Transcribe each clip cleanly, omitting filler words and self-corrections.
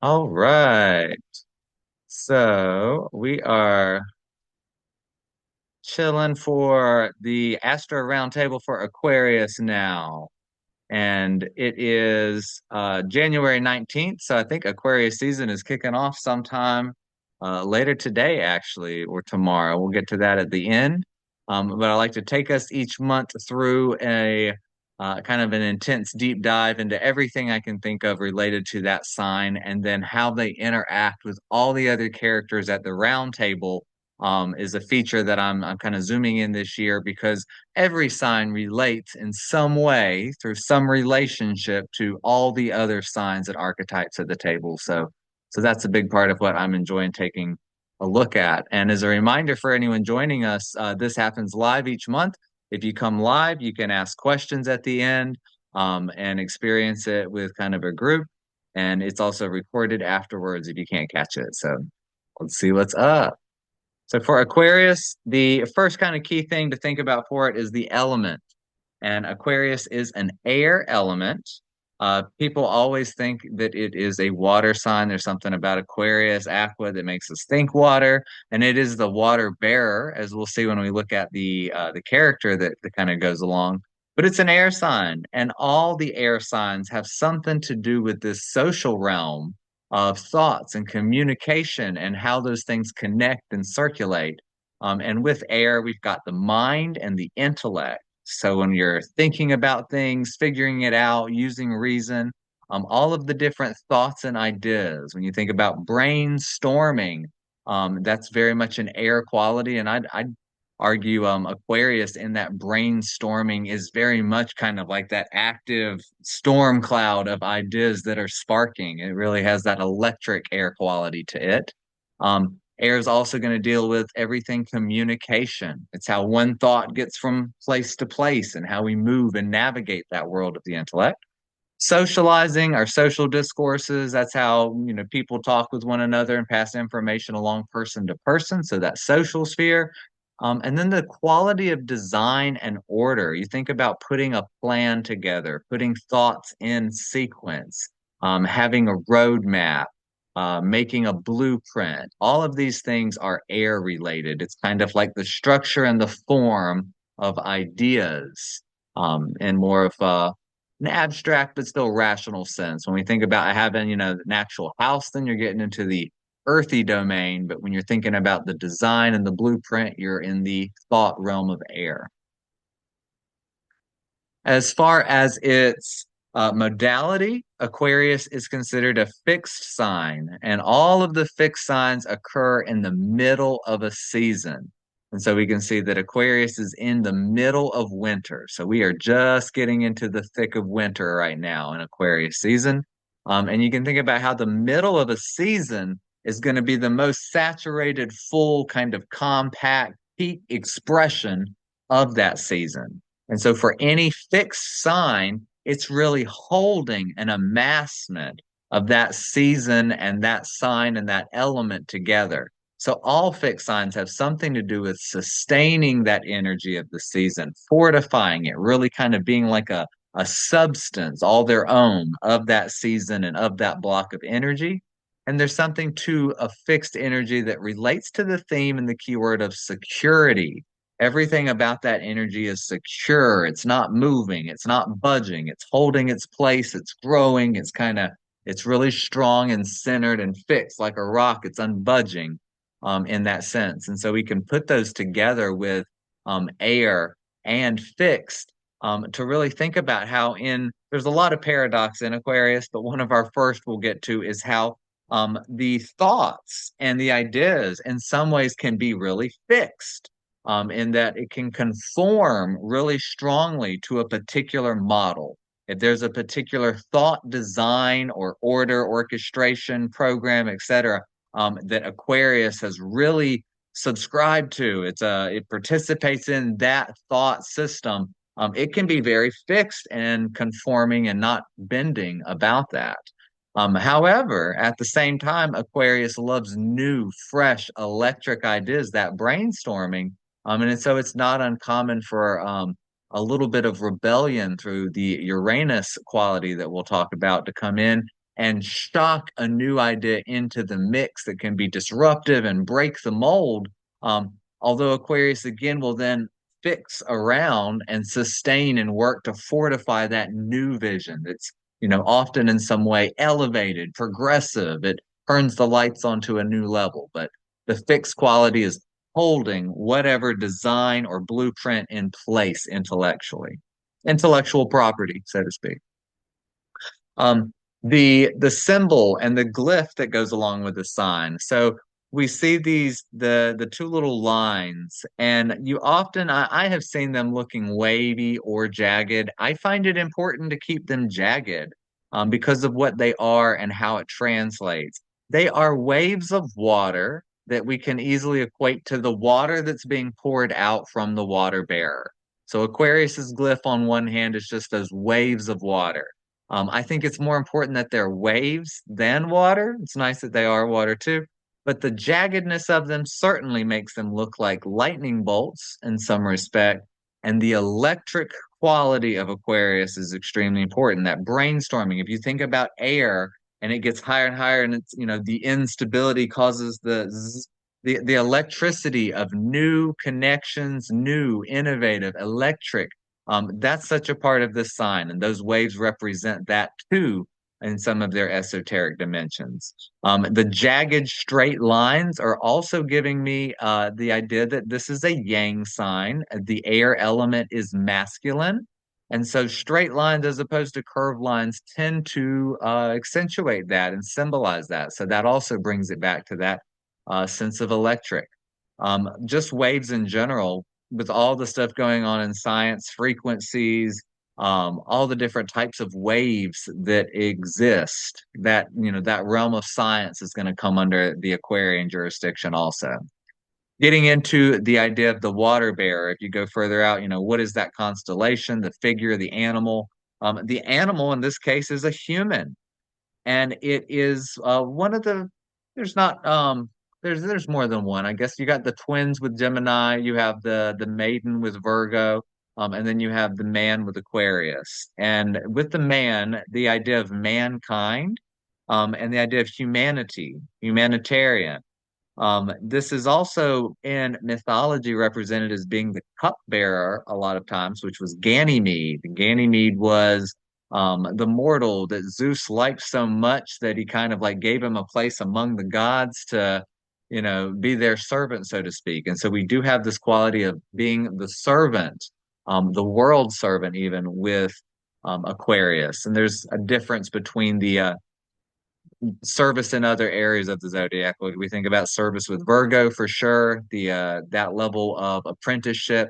All right. So we are chilling for the Astro Round Table for Aquarius now. And it is January 19th. So I think Aquarius season is kicking off sometime later today, actually, or tomorrow. We'll get to that at the end. But I like to take us each month through a kind of an intense deep dive into everything I can think of related to that sign and then how they interact with all the other characters at the round table. Is a feature that I'm kind of zooming in this year because every sign relates in some way through some relationship to all the other signs and archetypes at the table. So that's a big part of what I'm enjoying taking a look at. And as a reminder for anyone joining us, this happens live each month. If you come live, you can ask questions at the end and experience it with kind of a group. And it's also recorded afterwards if you can't catch it. So let's see what's up. So for Aquarius, the first kind of key thing to think about for it is the element. And Aquarius is an air element. People always think that it is a water sign. There's something about Aquarius, Aqua, that makes us think water, and it is the water bearer, as we'll see when we look at the character that kind of goes along. But it's an air sign, and all the air signs have something to do with this social realm of thoughts and communication and how those things connect and circulate. And with air, we've got the mind and the intellect. So when you're thinking about things, figuring it out, using reason, all of the different thoughts and ideas, when you think about brainstorming, that's very much an air quality. And I'd argue Aquarius in that brainstorming is very much kind of like that active storm cloud of ideas that are sparking. It really has that electric air quality to it. Air is also going to deal with everything communication. It's how one thought gets from place to place and how we move and navigate that world of the intellect. Socializing, our social discourses, that's how, people talk with one another and pass information along person to person. So that social sphere. And then the quality of design and order. You think about putting a plan together, putting thoughts in sequence, having a roadmap, making a blueprint. All of these things are air related. It's kind of like the structure and the form of ideas, in more of an abstract but still rational sense. When we think about having, an actual house, then you're getting into the earthy domain. But when you're thinking about the design and the blueprint, you're in the thought realm of air. As far as its modality, Aquarius is considered a fixed sign, and all of the fixed signs occur in the middle of a season. And so we can see that Aquarius is in the middle of winter. So we are just getting into the thick of winter right now in Aquarius season. And you can think about how the middle of a season is going to be the most saturated, full, kind of compact peak expression of that season. And so for any fixed sign, it's really holding an amassment of that season and that sign and that element together. So all fixed signs have something to do with sustaining that energy of the season, fortifying it, really kind of being like a substance all their own of that season and of that block of energy. And there's something to a fixed energy that relates to the theme and the keyword of security. Everything about that energy is secure. It's not moving. It's not budging. It's holding its place. It's growing. It's really strong and centered and fixed like a rock. It's unbudging in that sense. And so we can put those together with air and fixed to really think about how there's a lot of paradox in Aquarius, but one of our first we'll get to is how the thoughts and the ideas in some ways can be really fixed in that it can conform really strongly to a particular model. If there's a particular thought design or order, orchestration, program, etc., that Aquarius has really subscribed to, it participates in that thought system. It can be very fixed and conforming and not bending about that. However, at the same time, Aquarius loves new, fresh, electric ideas, that brainstorming. And so it's not uncommon for a little bit of rebellion through the Uranus quality that we'll talk about to come in and shock a new idea into the mix that can be disruptive and break the mold. Although Aquarius again will then fix around and sustain and work to fortify that new vision that's, often in some way elevated, progressive. It turns the lights onto a new level. But the fixed quality is holding whatever design or blueprint in place intellectually, intellectual property, so to speak. Um, the symbol and the glyph that goes along with the sign. So we see the two little lines, and you often I have seen them looking wavy or jagged. I find it important to keep them jagged because of what they are and how it translates. They are waves of water that we can easily equate to the water that's being poured out from the water bearer. So Aquarius's glyph on one hand is just those waves of water. I think it's more important that they're waves than water. It's nice that they are water too, but the jaggedness of them certainly makes them look like lightning bolts in some respect. And the electric quality of Aquarius is extremely important. That brainstorming, if you think about air and it gets higher and higher, and it's, the instability causes the electricity of new connections, new, innovative, electric. That's such a part of this sign, and those waves represent that too in some of their esoteric dimensions. The jagged straight lines are also giving me the idea that this is a yang sign. The air element is masculine. And so straight lines as opposed to curved lines tend to accentuate that and symbolize that. So that also brings it back to that sense of electric. Just waves in general, with all the stuff going on in science, frequencies, all the different types of waves that exist, that realm of science is going to come under the Aquarian jurisdiction also. Getting into the idea of the water bearer, if you go further out, what is that constellation, the figure, the animal? The animal in this case is a human, and it is one of the there's not there's more than one. I guess you got the twins with Gemini, you have the maiden with Virgo, and then you have the man with Aquarius. And with the man, the idea of mankind, and the idea of humanity, humanitarian. This is also in mythology represented as being the cupbearer a lot of times, which was Ganymede. Ganymede was the mortal that Zeus liked so much that he kind of like gave him a place among the gods to, be their servant, so to speak. And so we do have this quality of being the servant, the world servant, even with Aquarius. And there's a difference between the service in other areas of the zodiac. We think about service with Virgo for sure, the that level of apprenticeship.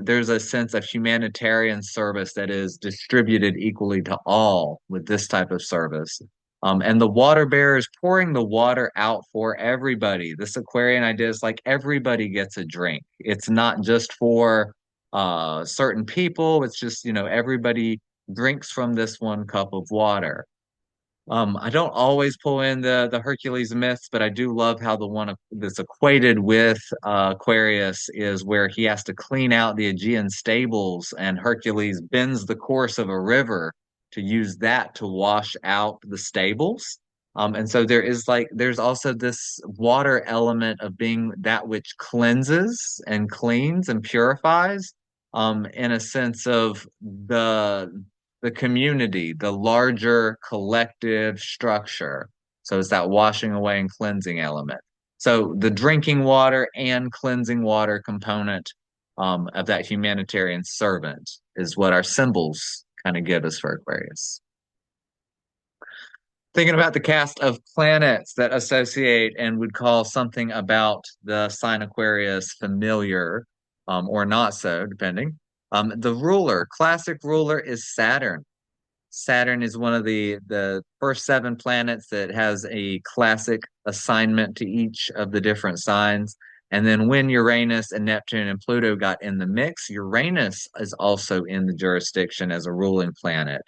There's a sense of humanitarian service that is distributed equally to all with this type of service. And the water bearer is pouring the water out for everybody. This Aquarian idea is like everybody gets a drink. It's not just for certain people. It's just, everybody drinks from this one cup of water. I don't always pull in the Hercules myths, but I do love how the one that's equated with Aquarius is where he has to clean out the Aegean stables, and Hercules bends the course of a river to use that to wash out the stables. And so there's also this water element of being that which cleanses and cleans and purifies, in a sense of the community, the larger collective structure. So it's that washing away and cleansing element. So the drinking water and cleansing water component of that humanitarian servant is what our symbols kind of give us for Aquarius. Thinking about the cast of planets that associate and would call something about the sign Aquarius familiar, or not so, depending. The ruler, classic ruler is Saturn. Saturn is one of the first seven planets that has a classic assignment to each of the different signs. And then when Uranus and Neptune and Pluto got in the mix, Uranus is also in the jurisdiction as a ruling planet.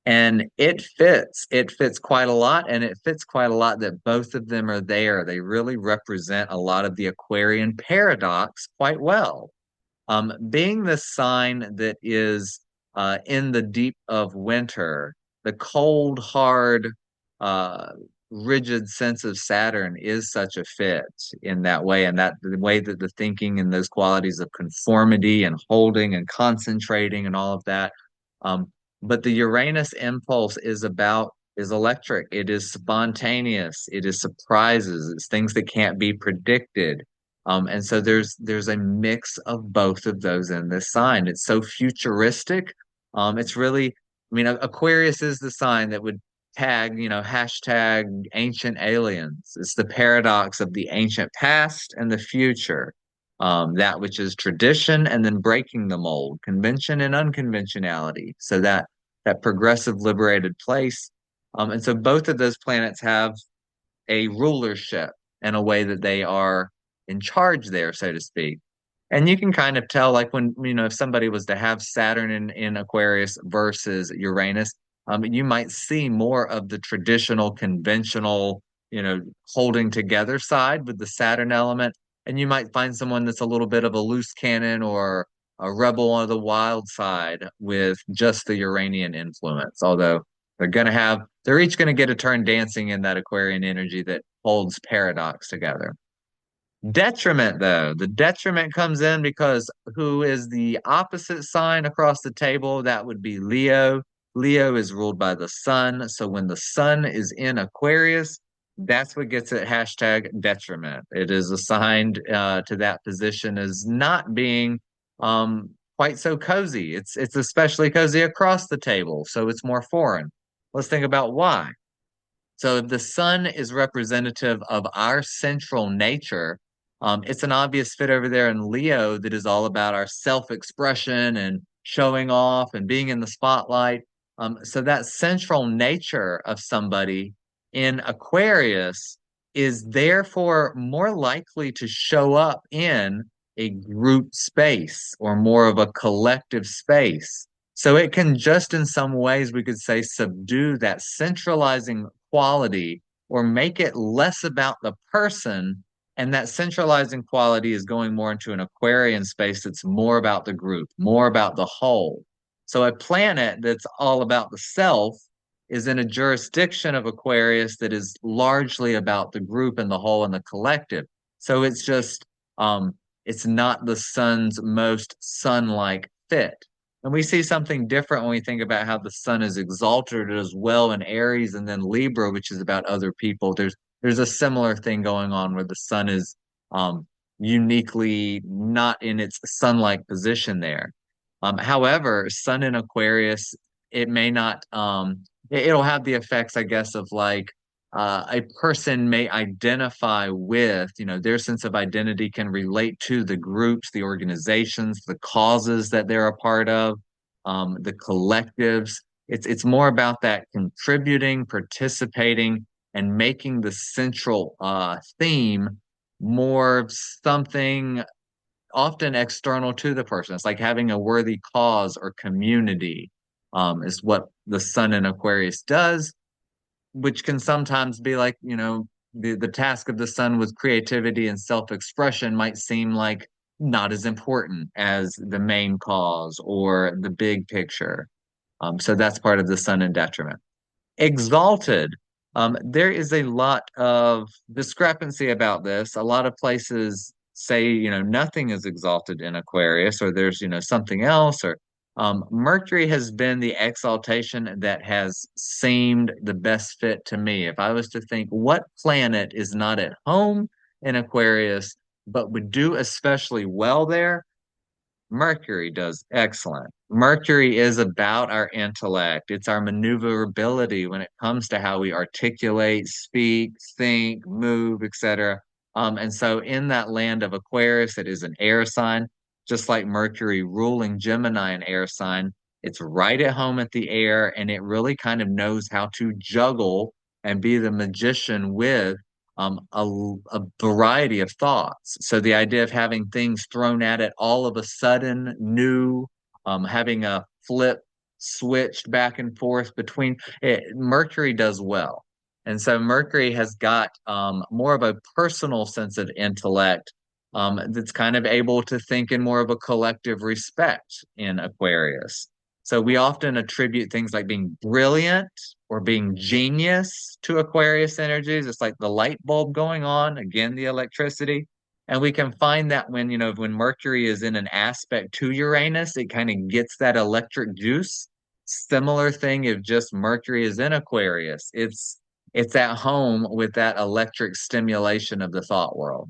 And it fits. It fits quite a lot, and it fits quite a lot that both of them are there. They really represent a lot of the Aquarian paradox quite well. Being the sign that is in the deep of winter, the cold, hard, uh, rigid sense of Saturn is such a fit in that way, and that the way that the thinking and those qualities of conformity and holding and concentrating and all of that. Um, but the Uranus impulse is electric. It is spontaneous. It is surprises. It's things that can't be predicted. And so there's a mix of both of those in this sign. It's so futuristic. It's really, I mean, Aquarius is the sign that would tag, hashtag ancient aliens. It's the paradox of the ancient past and the future. That which is tradition and then breaking the mold, convention and unconventionality. So that progressive liberated place. And so both of those planets have a rulership in a way that they are in charge there, so to speak. And you can kind of tell, like when, if somebody was to have Saturn in Aquarius versus Uranus, you might see more of the traditional, conventional, holding together side with the Saturn element. And you might find someone that's a little bit of a loose cannon or a rebel on the wild side with just the Uranian influence. Although they're each gonna get a turn dancing in that Aquarian energy that holds paradox together. Detriment, though, the detriment comes in because who is the opposite sign across the table? That would be Leo. Leo is ruled by the sun. So when the sun is in Aquarius, that's what gets it hashtag detriment. It is assigned to that position as not being quite so cozy. It's especially cozy across the table, so it's more foreign. Let's think about why. So if the sun is representative of our central nature, it's an obvious fit over there in Leo that is all about our self-expression and showing off and being in the spotlight. So that central nature of somebody in Aquarius is therefore more likely to show up in a group space or more of a collective space. So it can just in some ways, we could say, subdue that centralizing quality or make it less about the person. And that centralizing quality is going more into an Aquarian space that's more about the group, more about the whole. So a planet that's all about the self is in a jurisdiction of Aquarius that is largely about the group and the whole and the collective. So it's not the sun's most sun-like fit. And we see something different when we think about how the sun is exalted as well in Aries and then Libra, which is about other people. There's a similar thing going on where the sun is um, uniquely not in its sun-like position there. However, sun in Aquarius, it may not it'll have the effects, I guess, of like a person may identify with, their sense of identity can relate to the groups, the organizations, the causes that they're a part of, the collectives. It's more about that contributing, participating, and making the central theme more something often external to the person. It's like having a worthy cause or community, is what the sun in Aquarius does, which can sometimes be like, the task of the sun with creativity and self-expression might seem like not as important as the main cause or the big picture. So that's part of the sun in detriment. Exalted. There is a lot of discrepancy about this. A lot of places say, nothing is exalted in Aquarius, or there's, something else, or Mercury has been the exaltation that has seemed the best fit to me. If I was to think what planet is not at home in Aquarius, but would do especially well there, Mercury does excellent. Mercury is about our intellect. It's our maneuverability when it comes to how we articulate, speak, think, move, etc. And so in that land of Aquarius, it is an air sign, just like Mercury ruling Gemini, an air sign. It's right at home at the air, and it really kind of knows how to juggle and be the magician with a variety of thoughts. So the idea of having things thrown at it all of a sudden, new, having a flip switched back and forth between it, Mercury does well. And so Mercury has got more of a personal sense of intellect that's kind of able to think in more of a collective respect in Aquarius. So we often attribute things like being brilliant or being genius to Aquarius energies. It's like the light bulb going on, again, the electricity. And we can find that when, when Mercury is in an aspect to Uranus, it kind of gets that electric juice. Similar thing if just Mercury is in Aquarius. It's at home with that electric stimulation of the thought world.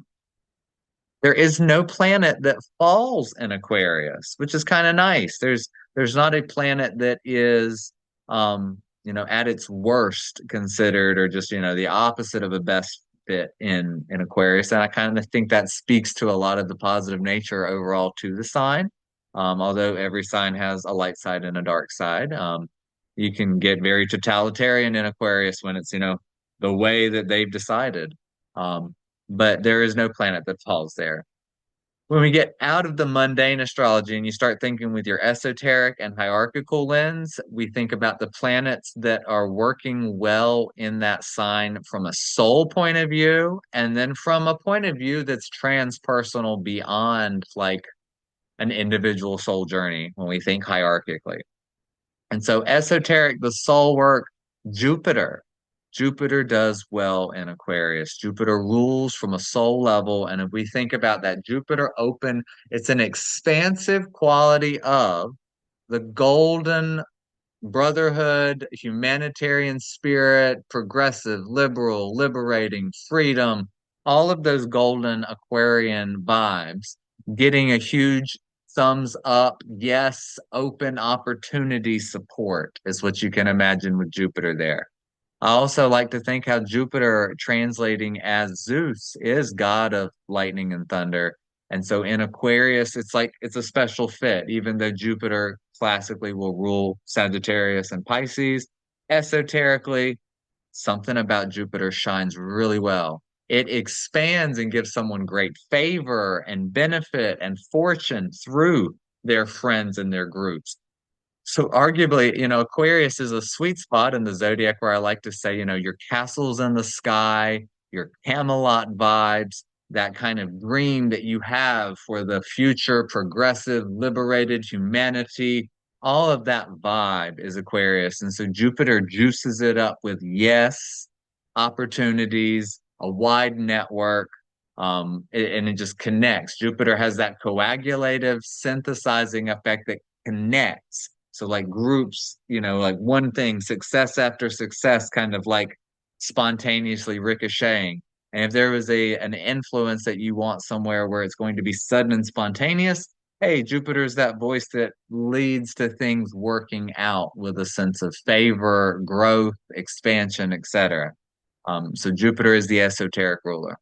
There is no planet that falls in Aquarius, which is kind of nice. There's not a planet that is at its worst considered or just, the opposite of a best fit in Aquarius. And I kind of think that speaks to a lot of the positive nature overall to the sign. Although every sign has a light side and a dark side. You can get very totalitarian in Aquarius when it's, the way that they've decided. Um, but there is no planet that falls there. When we get out of the mundane astrology and you start thinking with your esoteric and hierarchical lens, we think about the planets that are working well in that sign from a soul point of view, and then from a point of view that's transpersonal beyond like an individual soul journey when we think hierarchically. And so esoteric, the soul work, Jupiter. Jupiter does well in Aquarius. Jupiter rules from a soul level. And if we think about that Jupiter open, it's an expansive quality of the golden brotherhood, humanitarian spirit, progressive, liberal, liberating, freedom, all of those golden Aquarian vibes, getting a huge thumbs up, yes, open opportunity support is what you can imagine with Jupiter there. I also like to think how Jupiter, translating as Zeus, is god of lightning and thunder. And so in Aquarius, it's like it's a special fit, even though Jupiter classically will rule Sagittarius and Pisces. Esoterically, something about Jupiter shines really well. It expands and gives someone great favor and benefit and fortune through their friends and their groups. So arguably, Aquarius is a sweet spot in the zodiac where I like to say, your castles in the sky, your Camelot vibes, that kind of dream that you have for the future, progressive, liberated humanity, all of that vibe is Aquarius. And so Jupiter juices it up with yes, opportunities, a wide network, and it just connects. Jupiter has that coagulative, synthesizing effect that connects. So like groups, like one thing, success after success, kind of like spontaneously ricocheting. And if there was an influence that you want somewhere where it's going to be sudden and spontaneous, hey, Jupiter's that voice that leads to things working out with a sense of favor, growth, expansion, etc. So Jupiter is the esoteric ruler.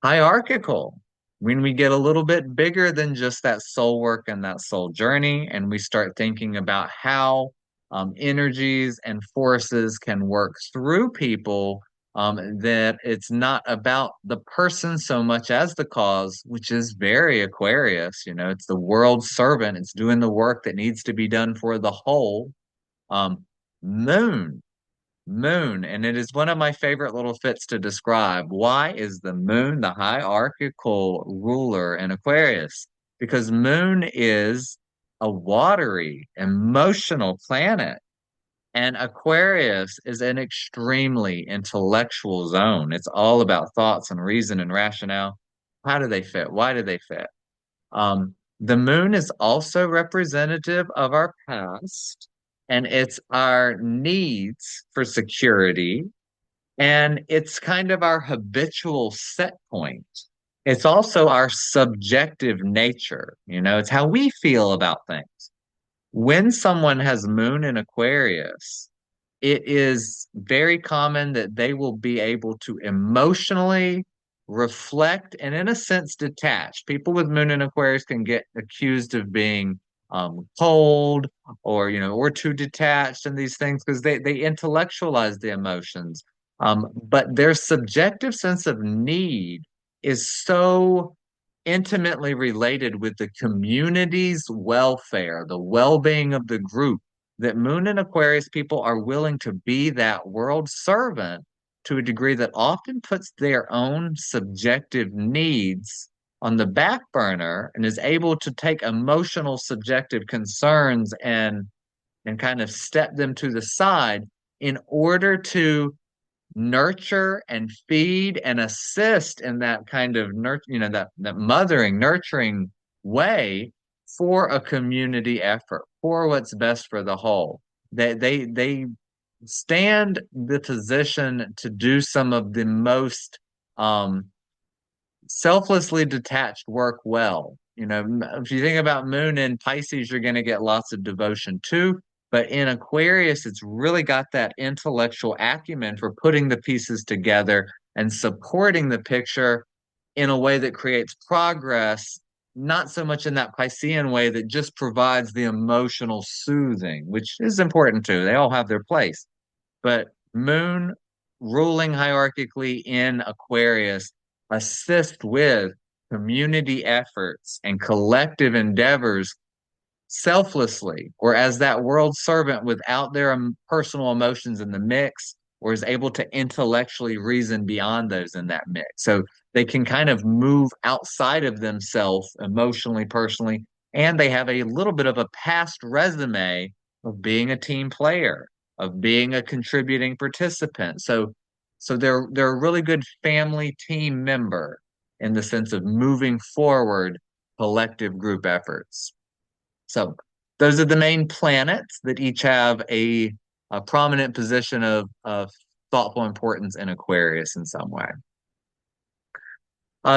Hierarchical, when we get a little bit bigger than just that soul work and that soul journey, and we start thinking about how energies and forces can work through people, that it's not about the person so much as the cause, which is very Aquarius. It's the world servant, it's doing the work that needs to be done for the whole. Um, Moon. Moon, and it is one of my favorite little fits to describe. Why is the moon the hierarchical ruler in Aquarius? Because moon is a watery, emotional planet, and Aquarius is an extremely intellectual zone. It's all about thoughts and reason and rationale. How do they fit? Why do they fit? The moon is also representative of our past, and it's our needs for security, and it's kind of our habitual set point. It's also our subjective nature. It's how we feel about things. When someone has moon in Aquarius, it is very common that they will be able to emotionally reflect and, in a sense, detach. People with Moon in Aquarius can get accused of being cold or too detached and these things because they intellectualize the emotions. But their subjective sense of need is so intimately related with the community's welfare, the well-being of the group, that Moon and Aquarius people are willing to be that world servant to a degree that often puts their own subjective needs on the back burner and is able to take emotional subjective concerns and kind of step them to the side in order to nurture and feed and assist in that kind of nurture, that mothering, nurturing way for a community effort, for what's best for the whole. They stand the position to do some of the most um, selflessly detached work well. If you think about Moon in Pisces, you're going to get lots of devotion too. But in Aquarius, it's really got that intellectual acumen for putting the pieces together and supporting the picture in a way that creates progress, not so much in that Piscean way that just provides the emotional soothing, which is important too. They all have their place. But Moon ruling hierarchically in Aquarius assist with community efforts and collective endeavors selflessly or as that world servant without their personal emotions in the mix, or is able to intellectually reason beyond those in that mix. So they can kind of move outside of themselves emotionally, personally, and they have a little bit of a past resume of being a team player, of being a contributing participant. So they're a really good family team member in the sense of moving forward collective group efforts. So those are the main planets that each have a prominent position of thoughtful importance in Aquarius in some way.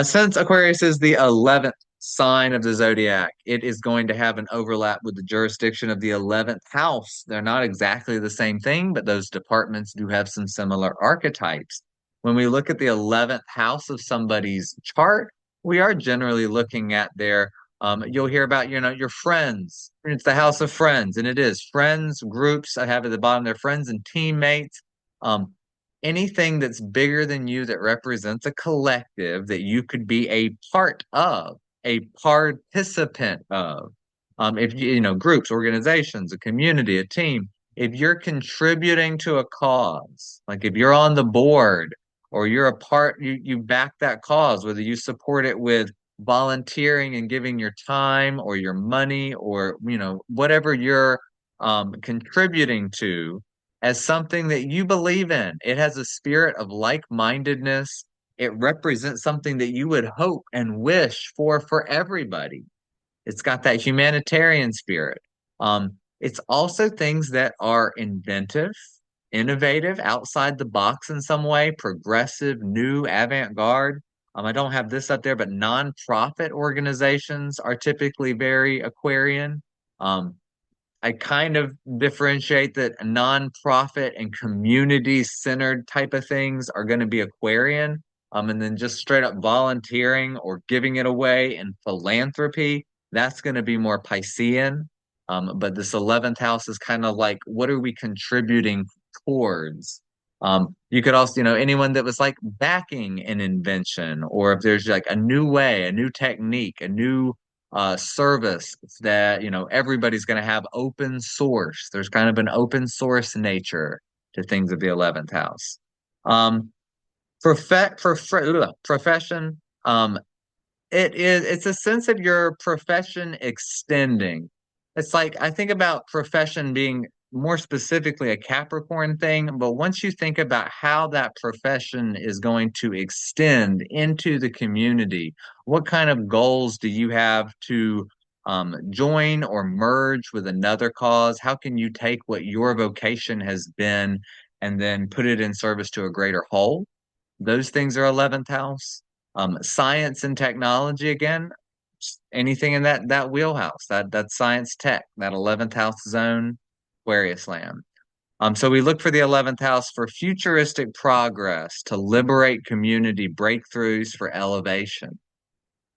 Since Aquarius is the 11th sign of the zodiac, it is going to have an overlap with the jurisdiction of the 11th house. They're not exactly the same thing, but those departments do have some similar archetypes. When we look at the 11th house of somebody's chart, we are generally looking at their, you'll hear about, your friends. It's the house of friends, and it is friends, groups. I have at the bottom their friends and teammates. Um, Anything that's bigger than you that represents a collective that you could be a part of, a participant of. If groups, organizations, a community, a team, if you're contributing to a cause, like if you're on the board or you're a part, you back that cause, whether you support it with volunteering and giving your time or your money or whatever you're contributing to as something that you believe in. It has a spirit of like-mindedness. It represents something that you would hope and wish for everybody. It's got that humanitarian spirit. It's also things that are inventive, innovative, outside the box in some way, progressive, new, avant-garde. I don't have this up there, but nonprofit organizations are typically very Aquarian. Um, I kind of differentiate that nonprofit and community centered type of things are going to be Aquarian. And then just straight up volunteering or giving it away and philanthropy, that's going to be more Piscean. But this 11th house is kind of like, what are we contributing towards? You could also, anyone that was like backing an invention, or if there's like a new way, a new technique, a new service that everybody's going to have open source. There's kind of an open source nature to things of the 11th house. Um, profession. It's a sense of your profession extending. It's like I think about profession being more specifically a Capricorn thing, but once you think about how that profession is going to extend into the community, what kind of goals do you have to join or merge with another cause? How can you take what your vocation has been and then put it in service to a greater whole? Those things are 11th house. Science and technology, again, anything in that wheelhouse, that science tech, that 11th house zone, Aquarius land. So we look for the 11th house for futuristic progress, to liberate community breakthroughs for elevation.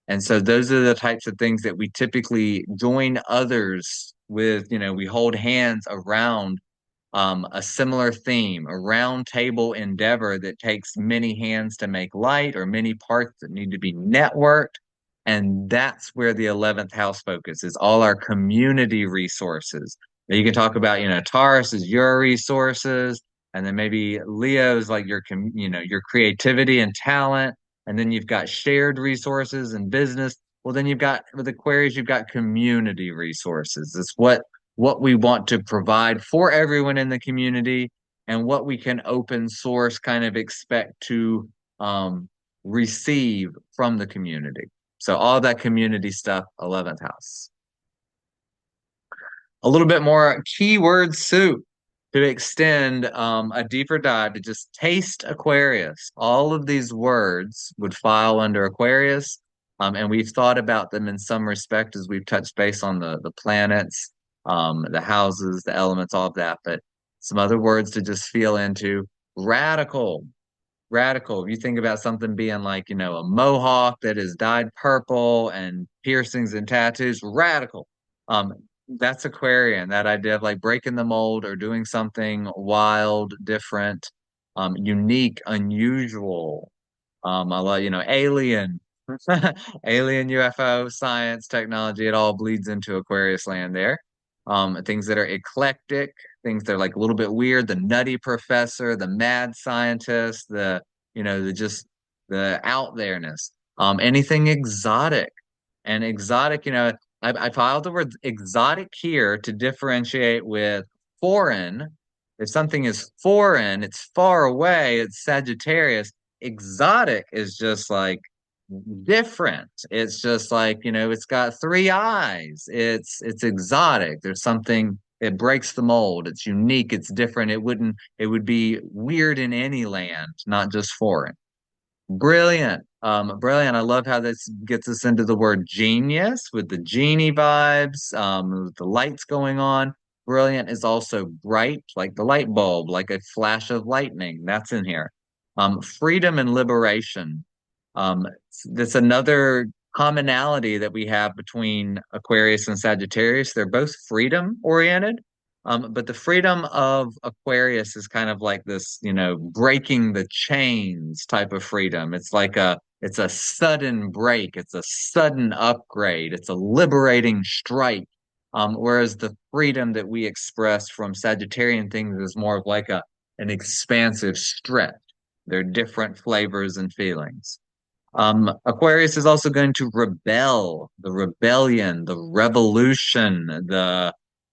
And so those are the types of things that we typically join others with, we hold hands around a similar theme, a round table endeavor that takes many hands to make light, or many parts that need to be networked. And that's where the 11th house focus is, all our community resources. Now you can talk about, Taurus is your resources, and then maybe Leo's like your creativity and talent. And then you've got shared resources and business. Well, then you've got with Aquarius, you've got community resources. It's what we want to provide for everyone in the community. and what we can open source kind of expect to um, receive from the community. So all that community stuff, 11th house. A little bit more keyword soup to extend a deeper dive to just taste Aquarius. All of these words would file under Aquarius, and we've thought about them in some respect as we've touched base on the planets, the houses, the elements, all of that. But some other words to just feel into. Radical, radical. If you think about something being like, a mohawk that is dyed purple and piercings and tattoos, radical. Um, that's Aquarian, that idea of like breaking the mold or doing something wild, different, unique, unusual. I love, alien, alien UFO, science, technology, it all bleeds into Aquarius land there. Things that are eclectic, things that are like a little bit weird, the nutty professor, the mad scientist, the just the out there-ness. Anything exotic. And exotic, I filed the word exotic here to differentiate with foreign. If something is foreign, it's far away, it's Sagittarius. Exotic is just like different. It's just like, it's got three eyes. It's exotic. There's something, it breaks the mold. It's unique, it's different. It would be weird in any land, not just foreign. Brilliant. Brilliant. I love how this gets us into the word genius with the genie vibes, with the lights going on. Brilliant is also bright, like the light bulb, like a flash of lightning. That's in here. Freedom and liberation. That's another commonality that we have between Aquarius and Sagittarius. They're both freedom oriented. But the freedom of Aquarius is kind of like this, breaking the chains type of freedom. It's a sudden break, it's a sudden upgrade, it's a liberating strike. Whereas the freedom that we express from Sagittarian things is more of like an expansive stretch. They're different flavors and feelings. Aquarius is also going to rebel, the rebellion, the revolution, the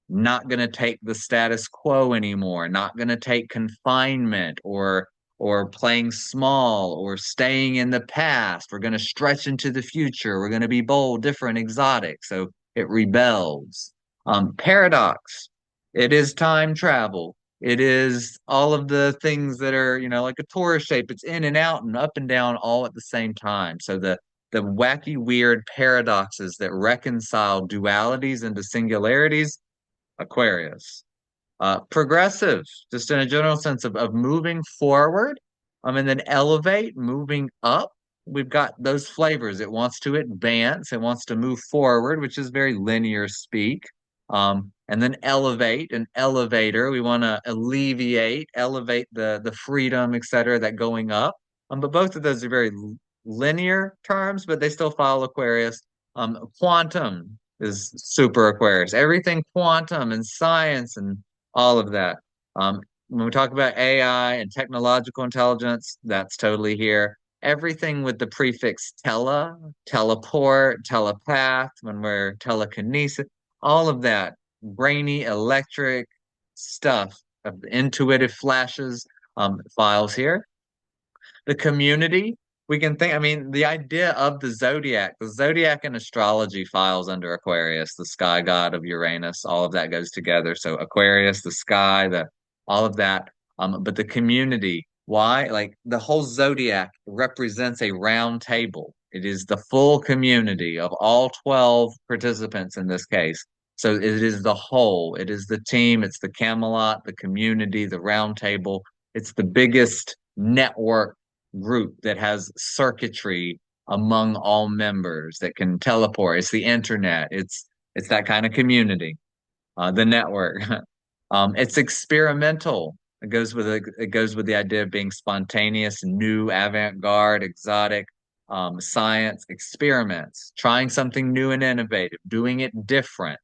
not going to take the status quo anymore, not going to take confinement or playing small or staying in the past. We're going to stretch into the future. We're going to be bold, different, exotic. So it rebels. Paradox. It is time travel. It is all of the things that are, like a torus shape. It's in and out and up and down all at the same time. So the wacky, weird paradoxes that reconcile dualities into singularities, Aquarius. Progressive, just in a general sense of moving forward, and then elevate, moving up. We've got those flavors. It wants to advance, it wants to move forward, which is very linear speak. And then elevate, an elevator. We want to alleviate, elevate the freedom, etc., that going up. But both of those are very linear terms, but they still follow Aquarius. Quantum is super Aquarius. Everything quantum and science and all of that. When we talk about AI and technological intelligence, that's totally here. Everything with the prefix teleport, telepath, when we're telekinesis, all of that brainy, electric stuff, of intuitive flashes, files here. The community, we can think, I mean, the idea of the zodiac and astrology files under Aquarius, the sky god of Uranus, all of that goes together. So Aquarius, the sky, all of that. But the community, why? Like the whole zodiac represents a round table. It is the full community of all 12 participants in this case. So it is the whole, it is the team, it's the Camelot, the community, the round table. It's the biggest network group that has circuitry among all members that can teleport. It's the internet. It's that kind of community, the network. It's experimental. It goes with the idea of being spontaneous, new, avant-garde, exotic, science, experiments, trying something new and innovative, doing it different.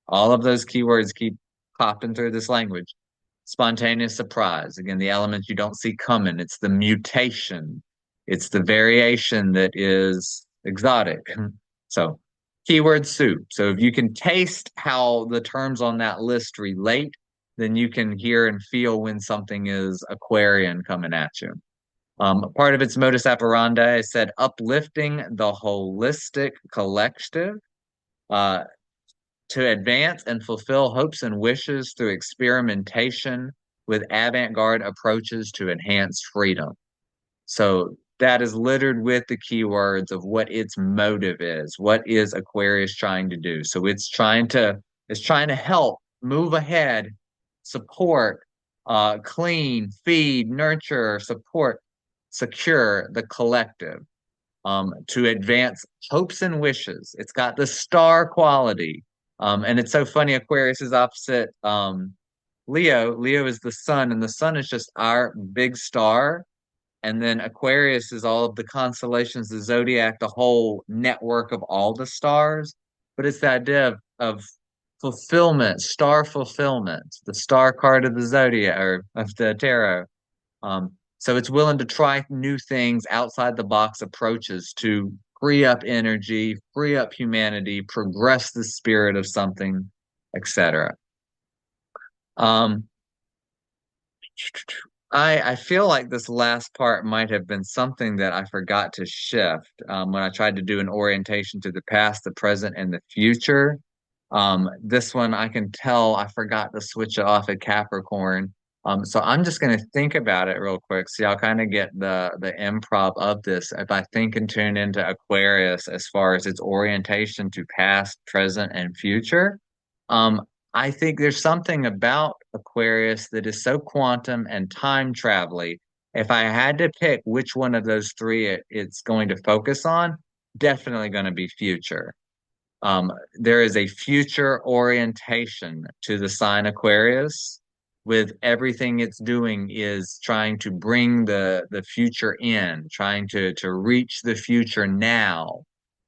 All of those keywords keep popping through this language. Spontaneous surprise. Again, the element you don't see coming. It's the mutation. It's the variation that is exotic. So, keyword soup. So, if you can taste how the terms on that list relate, then you can hear and feel when something is Aquarian coming at you. Part of its modus operandi said uplifting the holistic collective uh, to advance and fulfill hopes and wishes through experimentation with avant-garde approaches to enhance freedom. So that is littered with the keywords of what its motive is. What is Aquarius trying to do? So it's trying to help move ahead, support, clean, feed, nurture, support, secure the collective, to advance hopes and wishes. It's got the star quality. And it's so funny, Aquarius is opposite Leo. Leo is the sun, and the sun is just our big star. And then Aquarius is all of the constellations, the zodiac, the whole network of all the stars. But it's the idea of fulfillment, star fulfillment, the star card of the zodiac or of the tarot. So it's willing to try new things, outside the box approaches to free up energy, free up humanity, progress the spirit of something, etc. Um, I feel like this last part might have been something that I forgot to shift when I tried to do an orientation to the past, the present, and the future. This one I can tell I forgot to switch it off at Capricorn. So I'm just going to think about it real quick. See, I'll kind of get the improv of this if I think and tune into Aquarius as far as its orientation to past, present, and future. Um, I think there's something about Aquarius that is so quantum and time travel-y. If I had to pick which one of those three it's going to focus on, definitely going to be future. There is a future orientation to the sign Aquarius, with everything it's doing is trying to bring the future in, trying to reach the future now.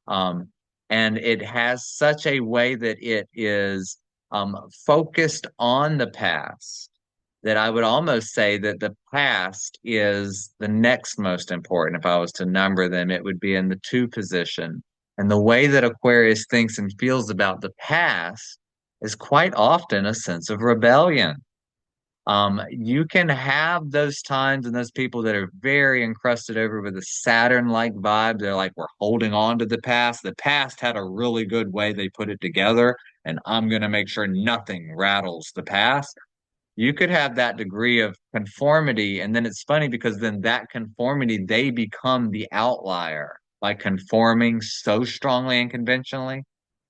Um, and it has such a way that it is focused on the past, that I would almost say that the past is the next most important. If I was to number them, it would be in the two position. And the way that Aquarius thinks and feels about the past is quite often a sense of rebellion. You can have those times and those people that are very encrusted over with a Saturn-like vibe. They're like, we're holding on to the past. The past had a really good way they put it together, and I'm going to make sure nothing rattles the past. You could have that degree of conformity, and then it's funny because then that conformity, they become the outlier by conforming so strongly and conventionally.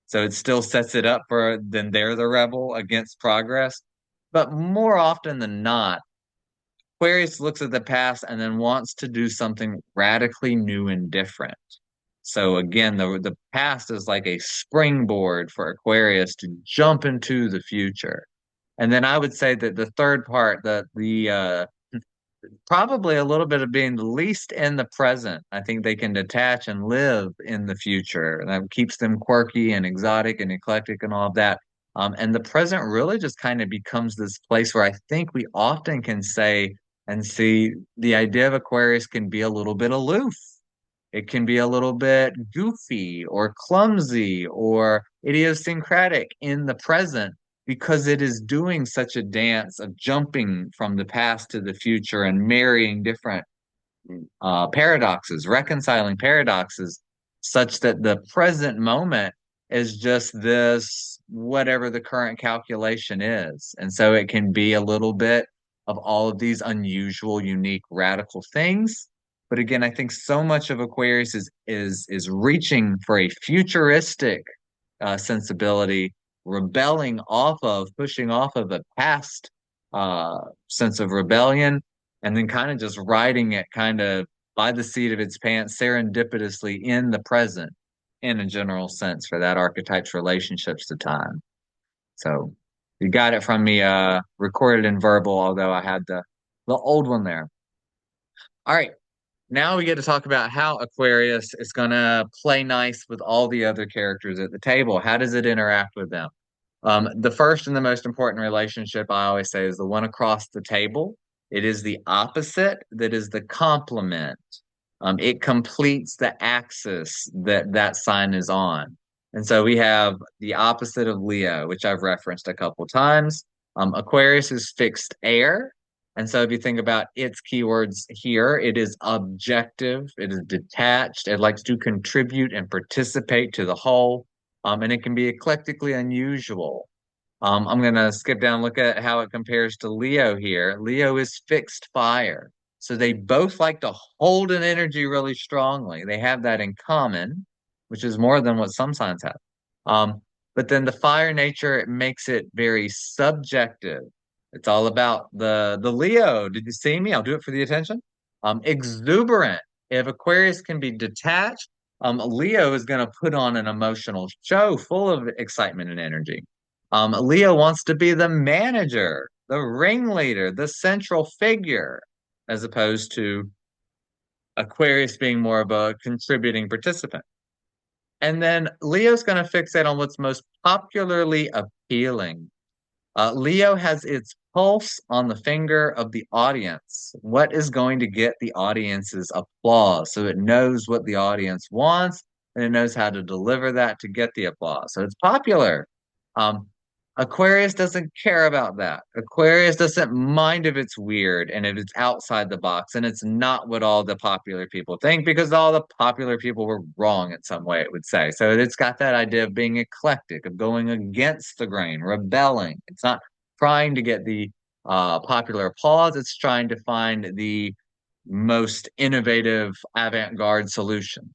So it still sets it up for then they're the rebel against progress. But more often than not, Aquarius looks at the past and then wants to do something radically new and different. So again, the past is like a springboard for Aquarius to jump into the future. And then I would say that the third part, the probably a little bit of being the least in the present. I think they can detach and live in the future. And that keeps them quirky and exotic and eclectic and all of that. And the present really just kind of becomes this place where I think we often can say and see the idea of Aquarius can be a little bit aloof. It can be a little bit goofy or clumsy or idiosyncratic in the present, because it is doing such a dance of jumping from the past to the future and marrying different paradoxes, reconciling paradoxes, such that the present moment is just this, whatever the current calculation is. And so it can be a little bit of all of these unusual, unique, radical things. But again, I think so much of Aquarius is reaching for a futuristic sensibility, rebelling off of, pushing off of a past sense of rebellion, and then kind of just riding it kind of by the seat of its pants serendipitously in the present in a general sense for that archetype's relationships to time. So you got it from me recorded in verbal, although I had the old one there. All right. Now we get to talk about how Aquarius is going to play nice with all the other characters at the table. How does it interact with them? The first and the most important relationship I always say is the one across the table. It is the opposite that is the complement. It completes the axis that that sign is on. And so we have the opposite of Leo, which I've referenced a couple times. Aquarius is fixed air. And so if you think about its keywords here, it is objective, it is detached, it likes to contribute and participate to the whole, and it can be eclectically unusual. I'm gonna skip down and look at how it compares to Leo here. Leo is fixed fire. So they both like to hold an energy really strongly. They have that in common, which is more than what some signs have. But then the fire nature makes it very subjective. It's all about the Leo. Did you see me? I'll do it for the attention. Exuberant. If Aquarius can be detached, Leo is going to put on an emotional show full of excitement and energy. Leo wants to be the manager, the ringleader, the central figure, as opposed to Aquarius being more of a contributing participant. And then Leo's going to fixate on what's most popularly appealing. Leo has its pulse on the finger of the audience. What is going to get the audience's applause? So it knows what the audience wants and it knows how to deliver that to get the applause. So it's popular. Um, Aquarius doesn't care about that. Aquarius doesn't mind if it's weird and if it's outside the box and it's not what all the popular people think because all the popular people were wrong in some way, it would say. So it's got that idea of being eclectic, of going against the grain, rebelling. It's not trying to get the popular applause, it's trying to find the most innovative avant-garde solution.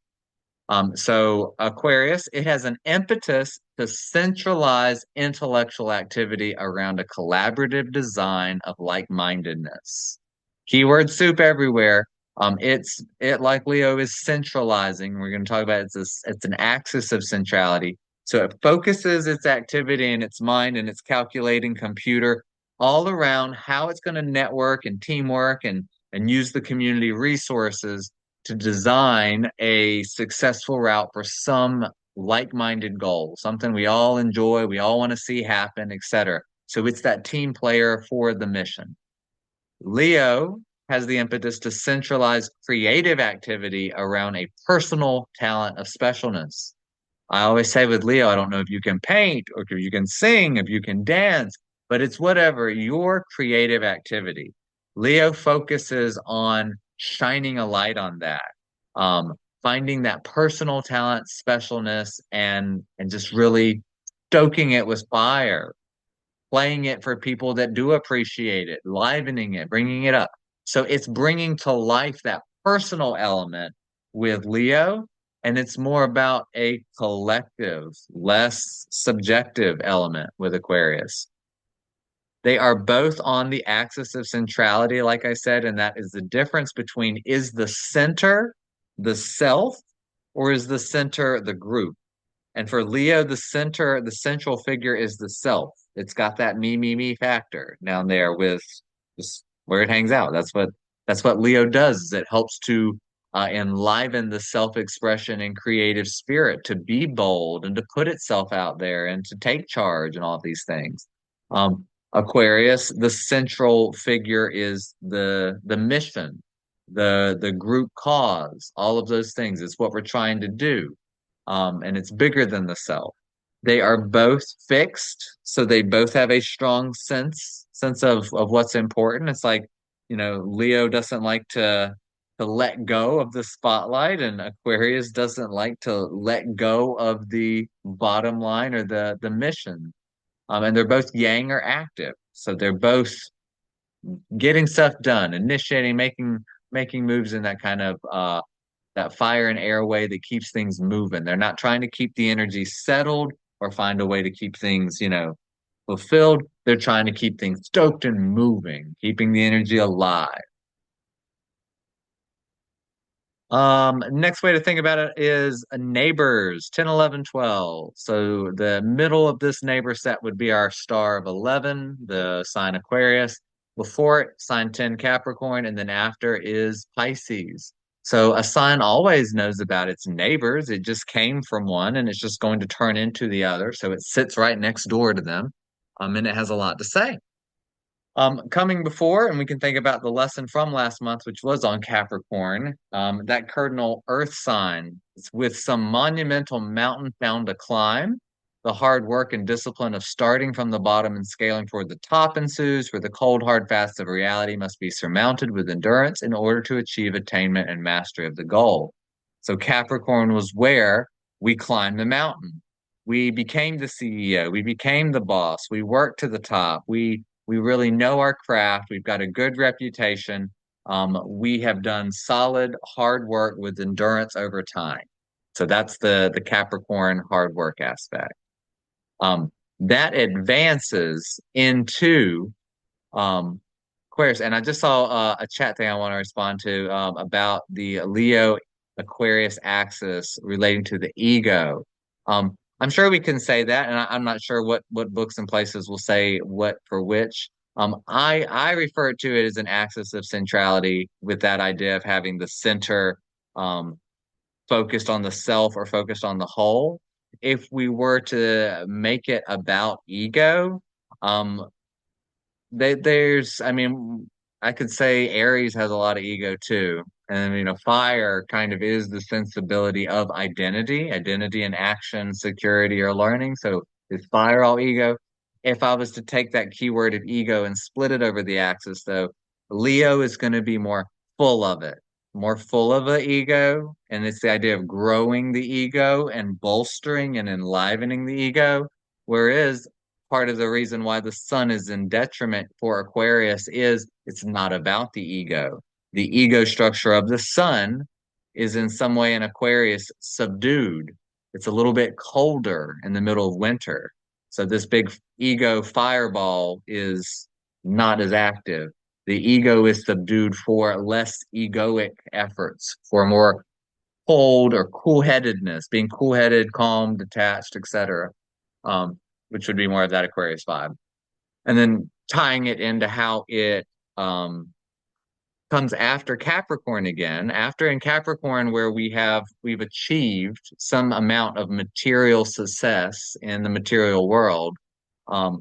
So Aquarius, it has an impetus to centralize intellectual activity around a collaborative design of like-mindedness. Keyword soup everywhere. It like Leo is centralizing. We're going to talk about it's an axis of centrality. So it focuses its activity and its mind and its calculating computer all around how it's going to network and teamwork and use the community resources to design a successful route for some like-minded goal, something we all enjoy, we all want to see happen, etc. So it's that team player for the mission. Leo has the impetus to centralize creative activity around a personal talent of specialness. I always say with Leo, I don't know if you can paint or if you can sing, if you can dance, but it's whatever your creative activity. Leo focuses on shining a light on that, finding that personal talent, specialness, and just really stoking it with fire, playing it for people that do appreciate it, livening it, bringing it up. So it's bringing to life that personal element with Leo, and it's more about a collective, less subjective element with Aquarius. They are both on the axis of centrality, like I said, and that is the difference between is the center the self or is the center the group? And for Leo, the center, the central figure is the self. It's got that me factor down there with just where it hangs out. That's what Leo does. Is it helps to enliven the self-expression and creative spirit to be bold and to put itself out there and to take charge and all of these things. Aquarius, the central figure is the mission, the group cause, all of those things. It's what we're trying to do, and it's bigger than the self. They are both fixed, so they both have a strong sense of what's important. It's like, Leo doesn't like to let go of the spotlight, and Aquarius doesn't like to let go of the bottom line or the mission. And they're both yang or active, so they're both getting stuff done, initiating, making moves in that kind of that fire and air way that keeps things moving. They're not trying to keep the energy settled or find a way to keep things, fulfilled. They're trying to keep things stoked and moving, keeping the energy alive. Next way to think about it is neighbors 10, 11, 12. So the middle of this neighbor set would be our star of 11, the sign Aquarius. Before it, sign 10 Capricorn, and then after is Pisces. So a sign always knows about its neighbors. It just came from one and it's just going to turn into the other. So it sits right next door to them. And it has a lot to say. Coming before, and we can think about the lesson from last month, which was on Capricorn, that cardinal earth sign with some monumental mountain found to climb. The hard work and discipline of starting from the bottom and scaling toward the top ensues, for the cold, hard facts of reality must be surmounted with endurance in order to achieve attainment and mastery of the goal. So Capricorn was where we climbed the mountain. We became the CEO. We became the boss. We worked to the top. We really know our craft. We've got a good reputation. We have done solid hard work with endurance over time. So that's the Capricorn hard work aspect. Um, that advances into um, Aquarius, and I just saw a chat thing I want to respond to about the Leo Aquarius axis relating to the ego. I'm sure we can say that, and I'm not sure what books and places will say what for which. I refer to it as an axis of centrality, with that idea of having the center um, focused on the self or focused on the whole. If we were to make it about ego, um, I mean, I could say Aries has a lot of ego too. And, fire kind of is the sensibility of identity and action, security, or learning. So is fire all ego? If I was to take that keyword of ego and split it over the axis, though, Leo is going to be more full of it, more full of the ego. And it's the idea of growing the ego and bolstering and enlivening the ego. Whereas part of the reason why the sun is in detriment for Aquarius is it's not about the ego. The ego structure of the sun is in some way in Aquarius subdued. It's a little bit colder in the middle of winter. So this big ego fireball is not as active. The ego is subdued for less egoic efforts, for more cold or cool-headedness, being cool-headed, calm, detached, etc. Um, which would be more of that Aquarius vibe. And then tying it into how it comes after Capricorn again, after in Capricorn where we've achieved some amount of material success in the material world,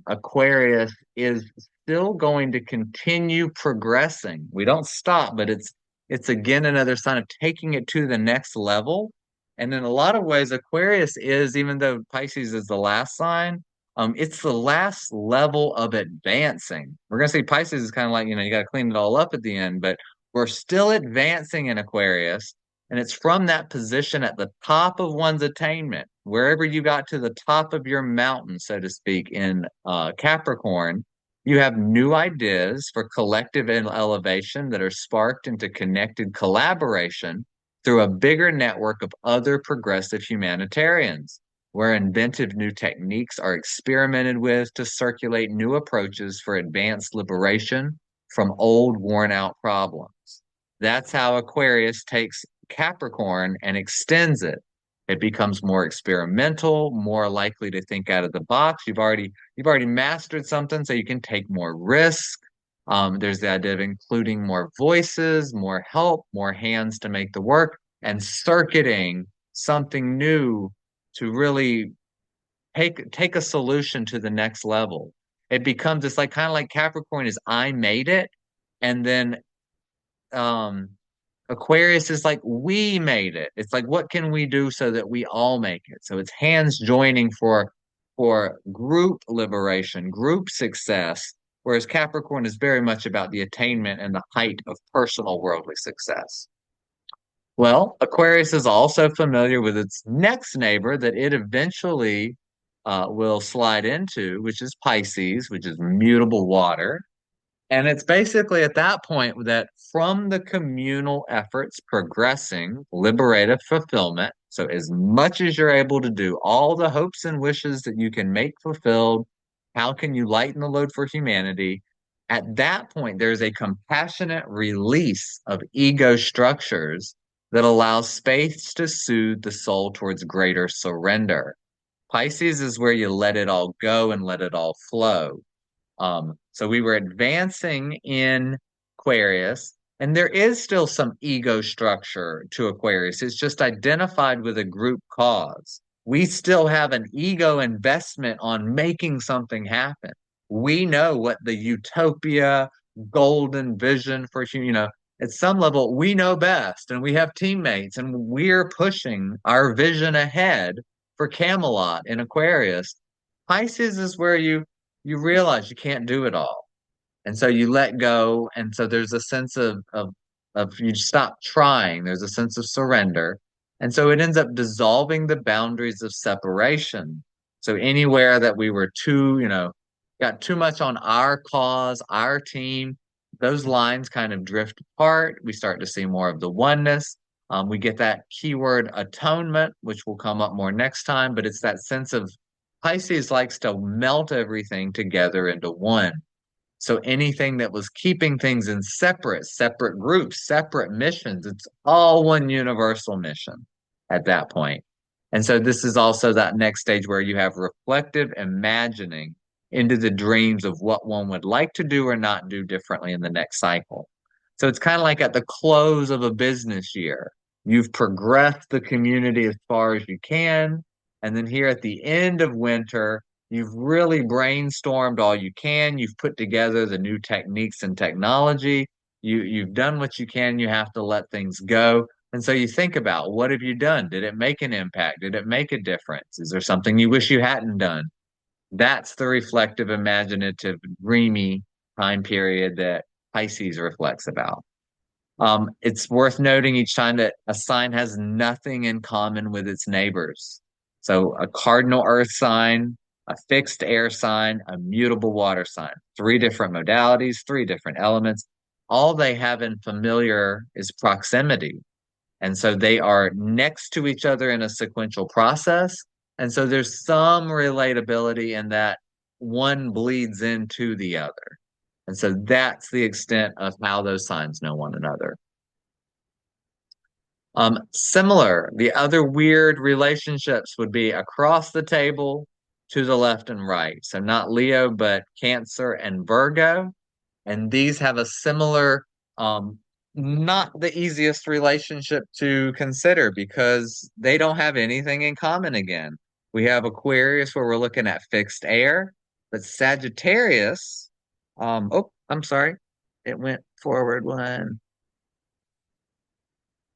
Aquarius is still going to continue progressing. We don't stop, but it's again another sign of taking it to the next level. And in a lot of ways, Aquarius is, even though Pisces is the last sign, it's the last level of advancing. We're gonna say Pisces is kind of like, you got to clean it all up at the end, but we're still advancing in Aquarius. And it's from that position at the top of one's attainment, wherever you got to the top of your mountain, so to speak, in Capricorn, you have new ideas for collective elevation that are sparked into connected collaboration through a bigger network of other progressive humanitarians, where inventive new techniques are experimented with to circulate new approaches for advanced liberation from old, worn out problems. That's how Aquarius takes Capricorn and extends it. It becomes more experimental, more likely to think out of the box. You've already mastered something, so you can take more risk. There's the idea of including more voices, more help, more hands to make the work, and circuiting something new to really take a solution to the next level. It becomes it's like kind of like Capricorn is I made it, and then um Aquarius is like we made it. It's like what can we do so that we all make it? So it's hands joining for group liberation, group success, whereas Capricorn is very much about the attainment and the height of personal worldly success. Well, Aquarius is also familiar with its next neighbor that it eventually will slide into, which is Pisces, which is mutable water. And it's basically at that point that from the communal efforts progressing, liberative fulfillment. So, as much as you're able to do, all the hopes and wishes that you can make fulfilled, how can you lighten the load for humanity? At that point, there's a compassionate release of ego structures that allows space to soothe the soul towards greater surrender. Pisces is where you let it all go and let it all flow. So we were advancing in Aquarius, and there is still some ego structure to Aquarius. It's just identified with a group cause. We still have an ego investment on making something happen. We know what the utopia, golden vision for, at some level, we know best, and we have teammates, and we're pushing our vision ahead for Camelot in Aquarius. Pisces is where you realize you can't do it all. And so you let go, and so there's a sense of you stop trying. There's a sense of surrender. And so it ends up dissolving the boundaries of separation. So anywhere that we were too, got too much on our cause, our team, those lines kind of drift apart. We start to see more of the oneness. We get that keyword atonement, which will come up more next time, but it's that sense of Pisces likes to melt everything together into one. So anything that was keeping things in separate groups, separate missions, it's all one universal mission at that point. And so this is also that next stage where you have reflective imagining into the dreams of what one would like to do or not do differently in the next cycle. So it's kind of like at the close of a business year, you've progressed the community as far as you can. And then here at the end of winter, you've really brainstormed all you can. You've put together the new techniques and technology. You've done what you can. You have to let things go. And so you think about, what have you done? Did it make an impact? Did it make a difference? Is there something you wish you hadn't done? That's the reflective, imaginative, dreamy time period that Pisces reflects about. It's worth noting each time that a sign has nothing in common with its neighbors. So a cardinal earth sign, a fixed air sign, a mutable water sign, three different modalities, three different elements. All they have in familiar is proximity. And so they are next to each other in a sequential process. And so there's some relatability in that one bleeds into the other. And so that's the extent of how those signs know one another. Similar, the other weird relationships would be across the table to the left and right. So not Leo, but Cancer and Virgo. And these have a similar, not the easiest relationship to consider because they don't have anything in common again. We have Aquarius where we're looking at fixed air, but Sagittarius, oh, I'm sorry. It went forward one.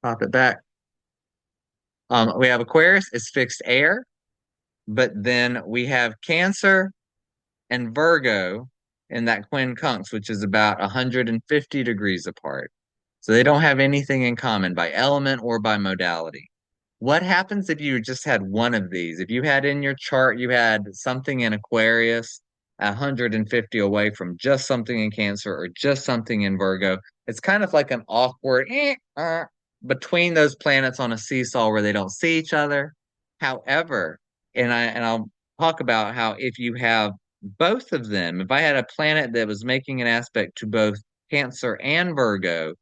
Pop it back. We have Aquarius is fixed air, but then we have Cancer and Virgo in that quincunx, which is about 150 degrees apart. So they don't have anything in common by element or by modality. What happens if you just had one of these? If you had in your chart, you had something in Aquarius, 150 away from just something in Cancer or just something in Virgo, it's kind of like an awkward between those planets on a seesaw where they don't see each other. However, I'll talk about how if you have both of them, if I had a planet that was making an aspect to both Cancer and Virgo,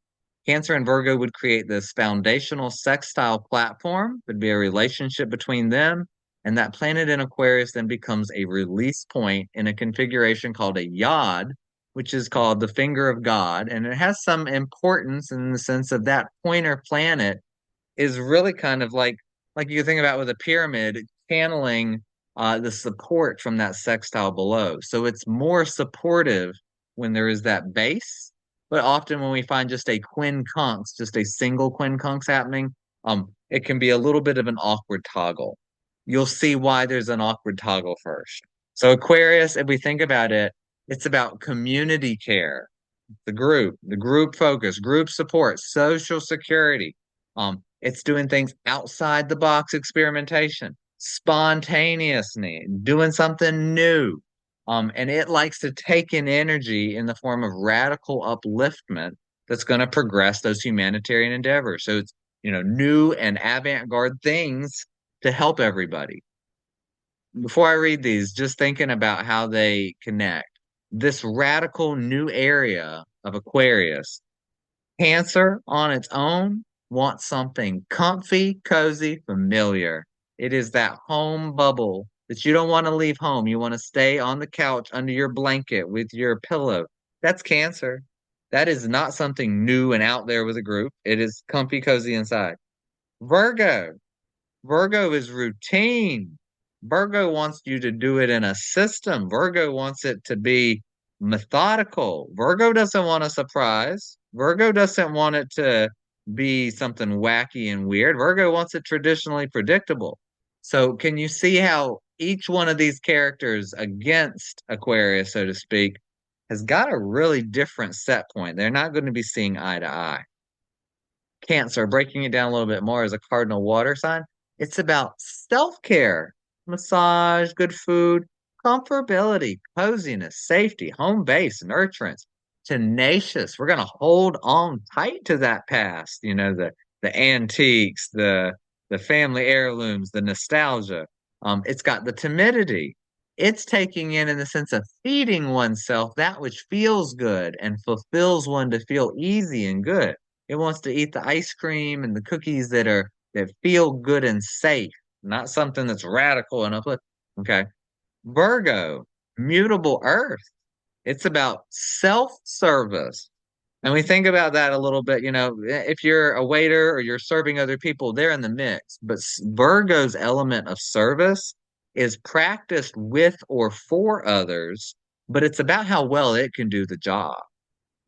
Cancer and Virgo would create this foundational sextile platform. Would be a relationship between them. And that planet in Aquarius then becomes a release point in a configuration called a yod, which is called the finger of God. And it has some importance in the sense of that pointer planet is really kind of like you think about with a pyramid, channeling the support from that sextile below. So it's more supportive when there is that base, but often when we find just a quincunx, just a single quincunx happening, it can be a little bit of an awkward toggle. You'll see why there's an awkward toggle first. So Aquarius, if we think about it, it's about community care, the group focus, group support, social security. It's doing things outside the box experimentation, spontaneously, doing something new. And it likes to take in energy in the form of radical upliftment that's going to progress those humanitarian endeavors. So it's, new and avant-garde things to help everybody. Before I read these, just thinking about how they connect. This radical new area of Aquarius, Cancer on its own wants something comfy, cozy, familiar. It is that home bubble that you don't want to leave home. You want to stay on the couch under your blanket with your pillow. That's Cancer. That is not something new and out there with a group. It is comfy, cozy inside. Virgo. Virgo is routine. Virgo wants you to do it in a system. Virgo wants it to be methodical. Virgo doesn't want a surprise. Virgo doesn't want it to be something wacky and weird. Virgo wants it traditionally predictable. So can you see how each one of these characters against Aquarius, so to speak, has got a really different set point? They're not going to be seeing eye to eye. Cancer, breaking it down a little bit more as a cardinal water sign, it's about self-care, massage, good food, comfortability, coziness, safety, home base, nurturance, tenacious. We're going to hold on tight to that past, the antiques, the family heirlooms, the nostalgia. It's got the timidity. It's taking in the sense of feeding oneself that which feels good and fulfills one to feel easy and good. It wants to eat the ice cream and the cookies that feel good and safe, not something that's radical and uplifting. Okay. Virgo, mutable earth. It's about self-service. And we think about that a little bit, if you're a waiter or you're serving other people, they're in the mix. But Virgo's element of service is practiced with or for others, but it's about how well it can do the job.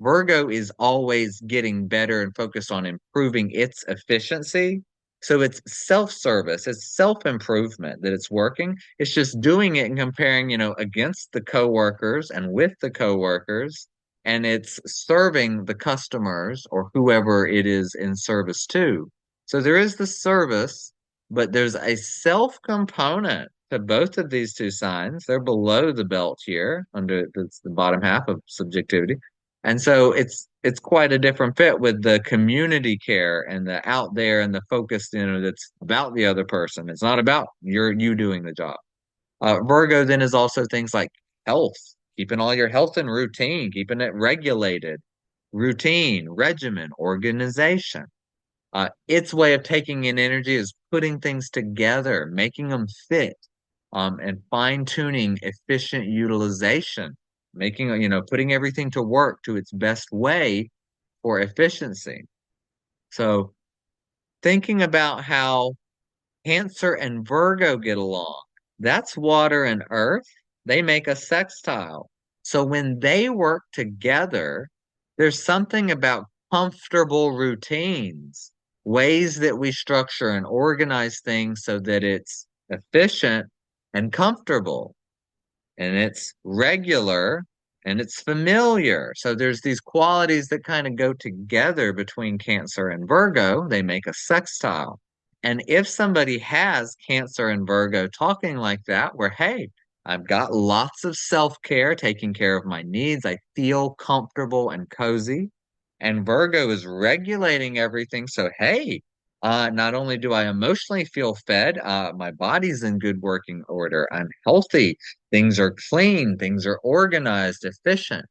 Virgo is always getting better and focused on improving its efficiency. So it's self-service, it's self-improvement that it's working. It's just doing it and comparing, against the coworkers and with the coworkers, and it's serving the customers or whoever it is in service to. So there is the service, but there's a self component to both of these two signs. They're below the belt here, under that's the bottom half of subjectivity. And so it's quite a different fit with the community care and the out there and the focus, that's about the other person. It's not about you doing the job. Virgo then is also things like health, keeping all your health in routine, keeping it regulated, routine, regimen, organization. Its way of taking in energy is putting things together, making them fit, and fine-tuning efficient utilization, putting everything to work to its best way for efficiency. So thinking about how Cancer and Virgo get along, that's water and earth. They make a sextile. So when they work together, there's something about comfortable routines, ways that we structure and organize things so that it's efficient and comfortable and it's regular and it's familiar. So there's these qualities that kind of go together between Cancer and Virgo. They make a sextile. And if somebody has Cancer and Virgo talking like that, where, hey, I've got lots of self-care, taking care of my needs, I feel comfortable and cozy, and Virgo is regulating everything. So, hey, not only do I emotionally feel fed, my body's in good working order. I'm healthy. Things are clean. Things are organized, efficient.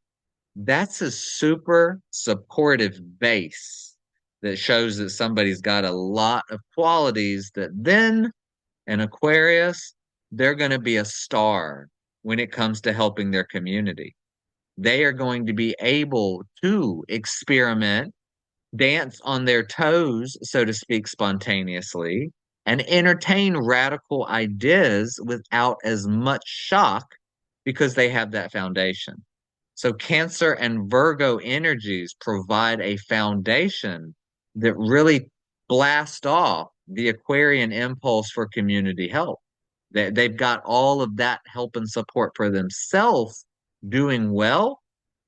That's a super supportive base that shows that somebody's got a lot of qualities that then in Aquarius, they're going to be a star when it comes to helping their community. They are going to be able to experiment, dance on their toes, so to speak, spontaneously, and entertain radical ideas without as much shock because they have that foundation. So, Cancer and Virgo energies provide a foundation that really blast off the Aquarian impulse for community help. They've got all of that help and support for themselves doing well,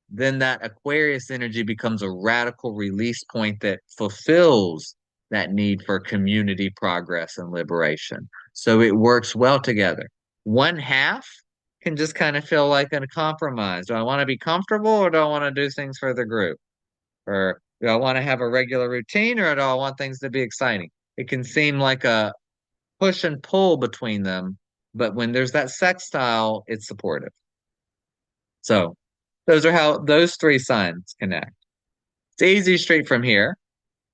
then that Aquarius energy becomes a radical release point that fulfills that need for community progress and liberation. So it works well together. One half can just kind of feel like a compromise. Do I want to be comfortable or do I want to do things for the group? Or do I want to have a regular routine or do I want things to be exciting? It can seem like a push and pull between them, but when there's that sextile, it's supportive. So those are how those three signs connect. It's easy street from here.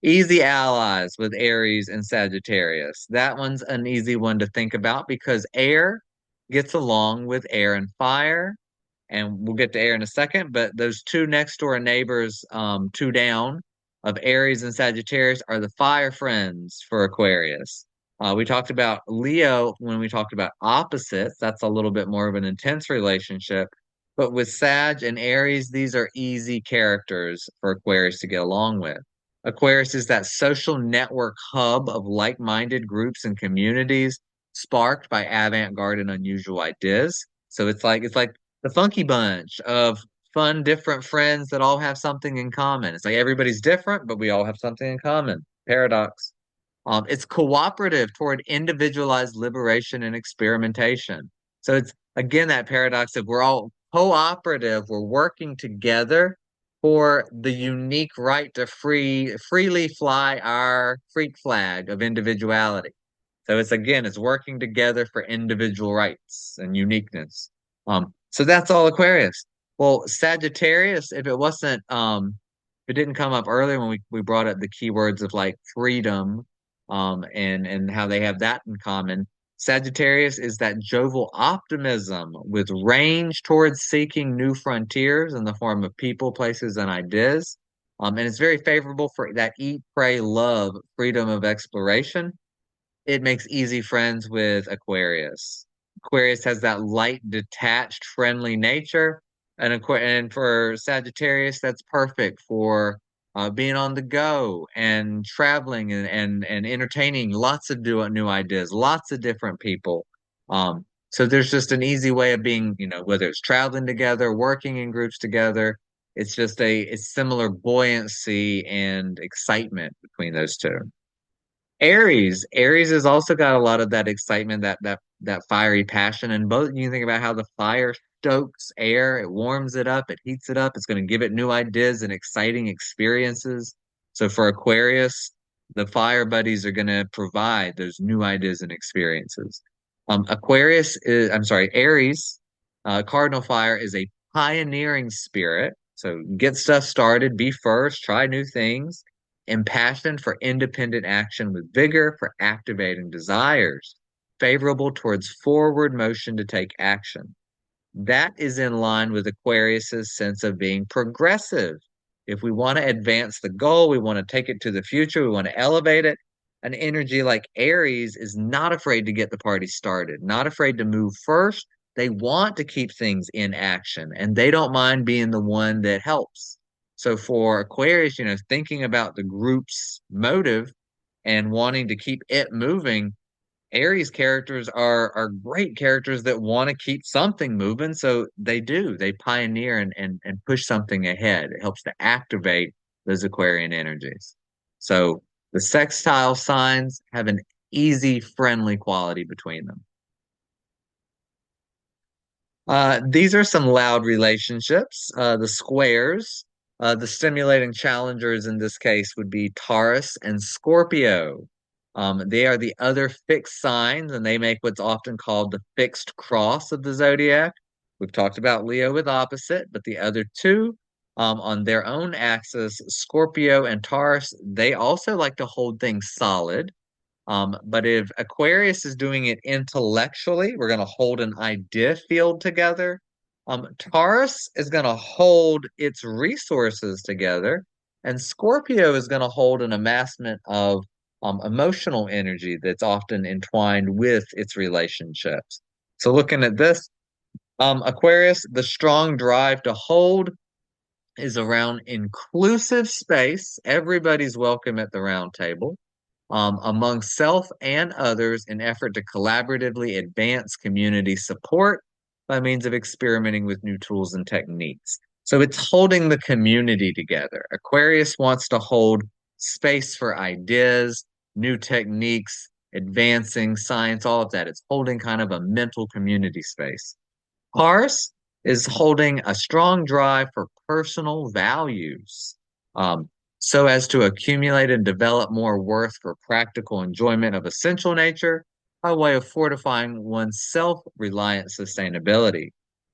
Easy allies with Aries and Sagittarius. That one's an easy one to think about because air gets along with air and fire. And we'll get to air in a second, but those two next door neighbors, two down of Aries and Sagittarius are the fire friends for Aquarius. We talked about Leo when we talked about opposites. That's a little bit more of an intense relationship. But with Sag and Aries, these are easy characters for Aquarius to get along with. Aquarius is that social network hub of like-minded groups and communities. sparked by avant-garde and unusual ideas. So it's like the funky bunch of fun, different friends that all have something in common. It's like everybody's different, but we all have something in common. Paradox. It's cooperative toward individualized liberation and experimentation. So it's again that paradox of we're all cooperative, we're working together for the unique right to freely fly our freak flag of individuality. So it's again, it's working together for individual rights and uniqueness. So that's all Aquarius. Well, Sagittarius, if it wasn't if it didn't come up earlier when we brought up the keywords of like freedom, and how they have that in common. Sagittarius is that jovial optimism with range towards seeking new frontiers in the form of people, places, and ideas. And it's very favorable for that eat, pray, love, freedom of exploration. It makes easy friends with Aquarius. Aquarius has that light, detached, friendly nature, and for Sagittarius, that's perfect for being on the go and traveling and entertaining lots of new ideas, lots of different people. So there's just an easy way of being, whether it's traveling together, working in groups together. It's similar buoyancy and excitement between those two. Aries has also got a lot of that excitement, that fiery passion, and both you think about how the fire stokes air, it warms it up, it heats it up, it's going to give it new ideas and exciting experiences. So for Aquarius, the fire buddies are going to provide those new ideas and experiences. I'm sorry, Aries, cardinal fire is a pioneering spirit. So get stuff started, be first, try new things impassioned for independent action with vigor for activating desires, favorable towards forward motion to take action. That is in line with Aquarius's sense of being progressive. If we want to advance the goal, we want to take it to the future, we want to elevate it. An energy like Aries is not afraid to get the party started, not afraid to move first. They want to keep things in action and they don't mind being the one that helps. So for Aquarius, thinking about the group's motive and wanting to keep it moving, Aries characters are great characters that want to keep something moving, so they do. They pioneer and push something ahead. It helps to activate those Aquarian energies. So the sextile signs have an easy, friendly quality between them. These are some loud relationships. The squares, the stimulating challengers in this case would be Taurus and Scorpio. They are the other fixed signs, and they make what's often called the fixed cross of the zodiac. We've talked about Leo with opposite, but the other two, on their own axis, Scorpio and Taurus, they also like to hold things solid. But if Aquarius is doing it intellectually, we're going to hold an idea field together. Taurus is going to hold its resources together, and Scorpio is going to hold an amassment of emotional energy that's often entwined with its relationships. So, looking at this, Aquarius, the strong drive to hold is around inclusive space. Everybody's welcome at the round table among self and others in effort to collaboratively advance community support by means of experimenting with new tools and techniques. So it's holding the community together. Aquarius wants to hold space for ideas, new techniques, advancing science, all of that. It's holding kind of a mental community space. Taurus is holding a strong drive for personal values, um, so as to accumulate and develop more worth for practical enjoyment of essential nature by way of fortifying one's self-reliant sustainability.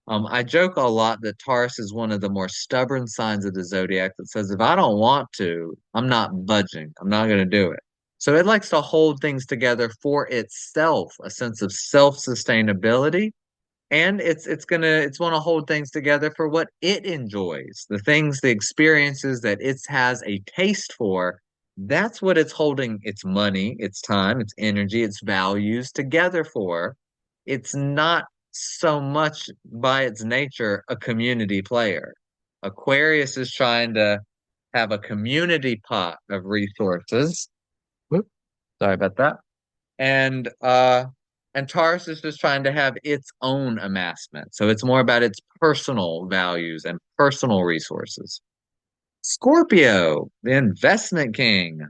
I joke a lot that Taurus is one of the more stubborn signs of the zodiac that says, if I don't want to, I'm not budging. I'm not going to do it. So it likes to hold things together for itself, a sense of self-sustainability, and it's want to hold things together for what it enjoys, the things, the experiences that it has a taste for. That's what it's holding its money, its time, its energy, its values together for. It's not so much by its nature a community player. Aquarius is trying to have a community pot of resources. Whoop, sorry about that. And And Taurus is just trying to have its own amassment. So it's more about its personal values and personal resources. Scorpio, the investment king.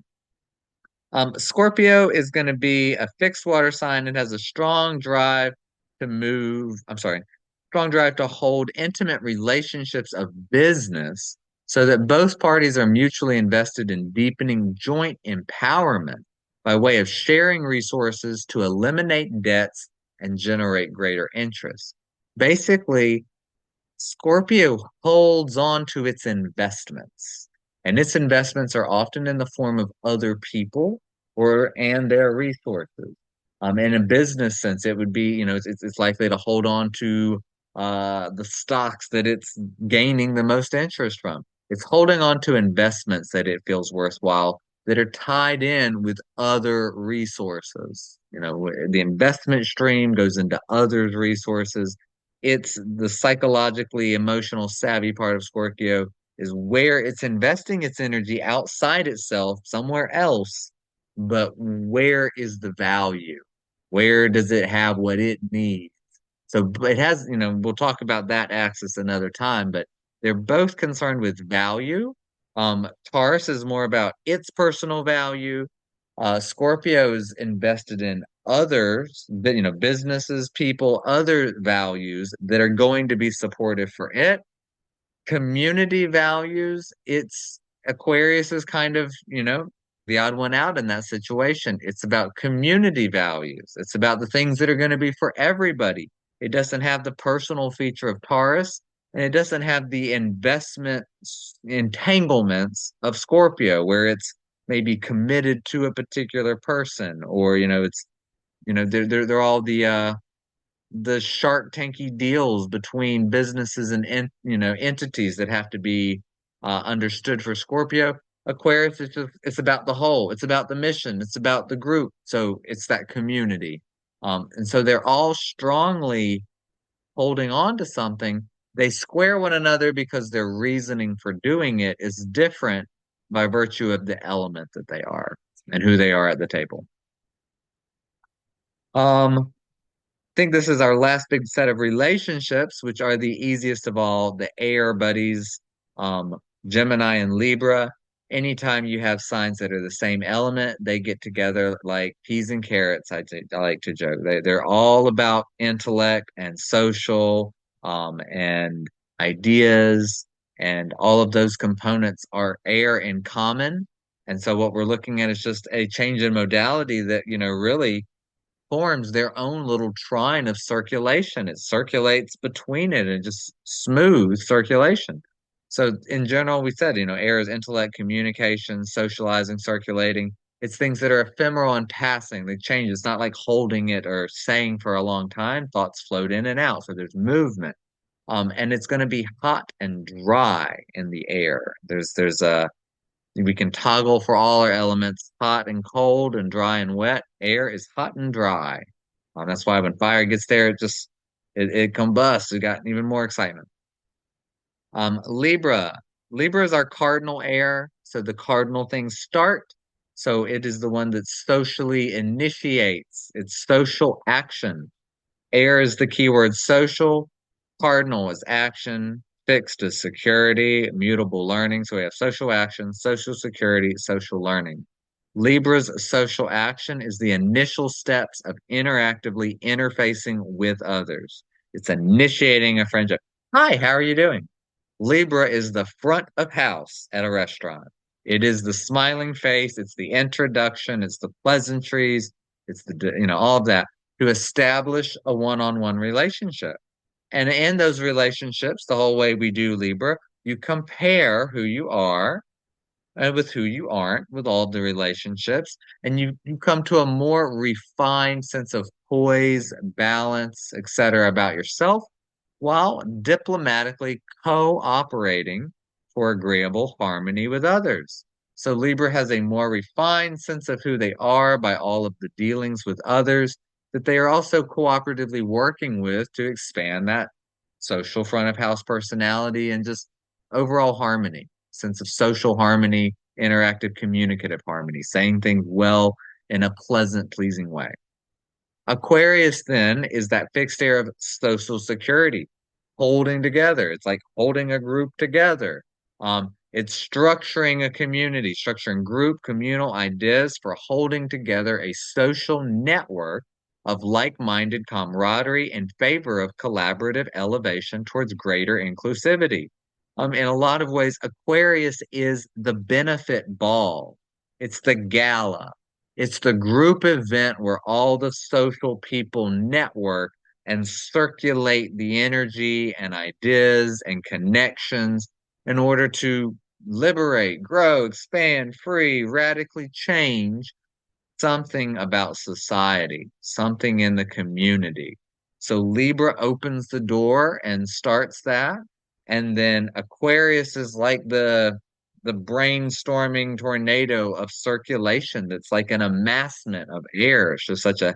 Scorpio is going to be a fixed water sign. It has a strong drive to move. I'm sorry, strong drive to hold intimate relationships of business so that both parties are mutually invested in deepening joint empowerment by way of sharing resources to eliminate debts and generate greater interest. Basically, Scorpio holds on to its investments, and its investments are often in the form of other people or and their resources. In a business sense, it would be, it's likely to hold on to the stocks that it's gaining the most interest from. It's holding on to investments that it feels worthwhile that are tied in with other resources. The investment stream goes into others' resources. It's the psychologically emotional savvy part of Scorpio is where it's investing its energy outside itself, somewhere else, but where is the value? Where does it have what it needs? So it has, we'll talk about that axis another time, but they're both concerned with value. Taurus is more about its personal value. Scorpio is invested in others, businesses, people, other values that are going to be supportive for it. Community values, it's Aquarius is kind of, the odd one out in that situation. It's about community values. It's about the things that are going to be for everybody. It doesn't have the personal feature of Taurus, and it doesn't have the investment entanglements of Scorpio, where it's maybe committed to a particular person, or it's they're all the shark tanky deals between businesses and entities that have to be understood for Scorpio. Aquarius is just it's about the whole, it's about the mission, it's about the group. So it's that community. And so they're all strongly holding on to something. They square one another because their reasoning for doing it is different by virtue of the element that they are and who they are at the table. Um, think this is our last big set of relationships, which are the easiest of all, the air buddies, um, Gemini and Libra. Anytime you have signs that are the same element, they get together like peas and carrots. I like to joke. They're all about intellect and social, and ideas, and all of those components are air in common. And so what we're looking at is just a change in modality that, really forms their own little trine of circulation. It circulates between it and just smooth circulation. So in general, we said, air is intellect, communication, socializing, circulating. It's things that are ephemeral and passing. They change. It's not like holding it or saying for a long time. Thoughts float in and out. So there's movement. And it's going to be hot and dry in the air. There's a we can toggle for all our elements, hot and cold and dry and wet. Air is hot and dry. That's why when fire gets there, it combusts. It got even more excitement. Libra. Libra is our cardinal air. So the cardinal things start. So it is the one that socially initiates. It's social action. Air is the keyword social. Cardinal is action. Fixed is security. Mutable learning. So we have social action, social security, social learning. Libra's social action is the initial steps of interactively interfacing with others. It's initiating a friendship. Hi, how are you doing? Libra is the front of house at a restaurant. It is the smiling face, it's the introduction, it's the pleasantries, it's all of that to establish a one-on-one relationship. And in those relationships, the whole way we do Libra, you compare who you are with who you aren't with all the relationships, and you come to a more refined sense of poise, balance, etc. about yourself while diplomatically cooperating for agreeable harmony with others. So Libra has a more refined sense of who they are by all of the dealings with others that they are also cooperatively working with to expand that social front of house personality and just overall harmony, sense of social harmony, interactive communicative harmony, saying things well in a pleasant, pleasing way. Aquarius then is that fixed air of social security, holding together. It's like holding a group together. It's structuring a community, structuring group communal ideas for holding together a social network of like-minded camaraderie in favor of collaborative elevation towards greater inclusivity. In a lot of ways, Aquarius is the benefit ball. It's the gala. It's the group event where all the social people network and circulate the energy and ideas and connections in order to liberate, grow, expand, free, radically change something about society, something in the community. So Libra opens the door and starts that. And then Aquarius is like the brainstorming tornado of circulation that's like an amassment of air. It's just such a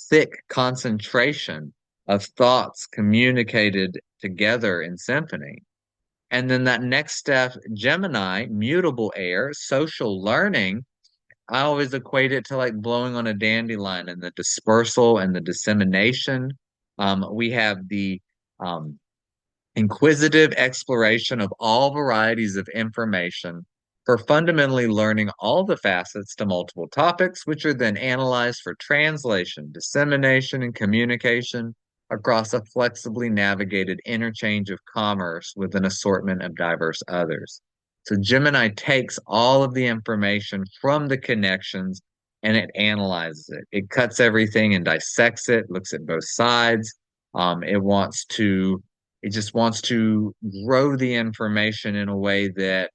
thick concentration of thoughts communicated together in symphony. And then that next step, Gemini, mutable air, social learning, I always equate it to like blowing on a dandelion and the dispersal and the dissemination. We have the um, inquisitive exploration of all varieties of information for fundamentally learning all the facets to multiple topics, which are then analyzed for translation, dissemination, and communication across a flexibly navigated interchange of commerce with an assortment of diverse others. So Gemini takes all of the information from the connections and it analyzes it. It cuts everything and dissects it, looks at both sides. It wants to it just wants to grow the information in a way that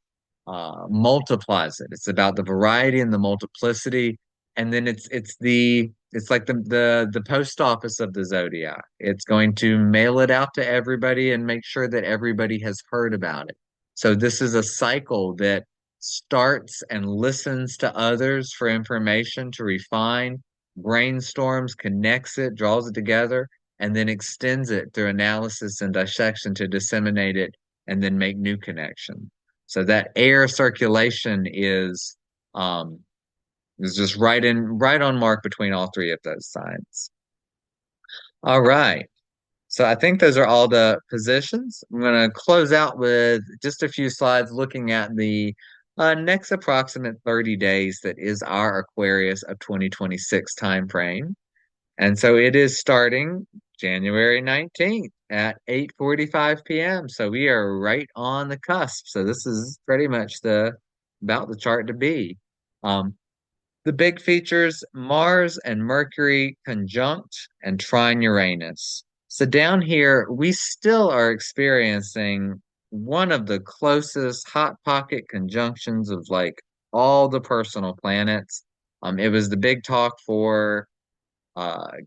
multiplies it. It's about the variety and the multiplicity, and then it's like the post office of the zodiac. It's going to mail it out to everybody and make sure that everybody has heard about it. So this is a cycle that starts and listens to others for information to refine, brainstorms, connects it, draws it together, and then extends it through analysis and dissection to disseminate it and then make new connections. So that air circulation um is just right on mark between all three of those signs. All right. So I think those are all the positions. I'm going to close out with just a few slides looking at the next approximate 30 days that is our Aquarius of 2026 time frame. And so it is starting January 19th at 8:45 p.m. So we are right on the cusp. So this is pretty much the about the chart to be. Um, the big features, Mars and Mercury conjunct and trine Uranus. So down here, we still are experiencing one of the closest hot pocket conjunctions of like all the personal planets. It was the big talk for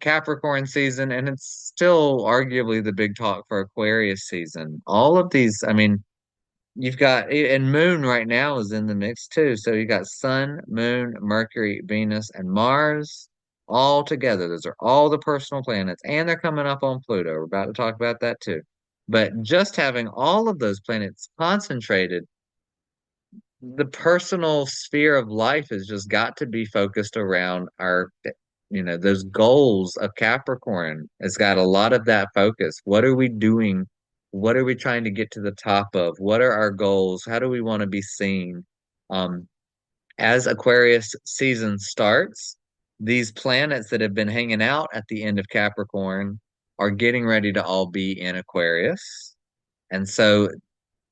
Capricorn season, and it's still arguably the big talk for Aquarius season. All of these, I mean, you've got, and Moon right now is in the mix too. So you got Sun, Moon, Mercury, Venus, and Mars all together. Those are all the personal planets, and they're coming up on Pluto. We're about to talk about that too. But just having all of those planets concentrated, the personal sphere of life has just got to be focused around our, those goals of Capricorn. It's got a lot of that focus. What are we doing? What are we trying to get to the top of? What are our goals? How do we want to be seen? Um, as Aquarius season starts, these planets that have been hanging out at the end of Capricorn are getting ready to all be in Aquarius. And so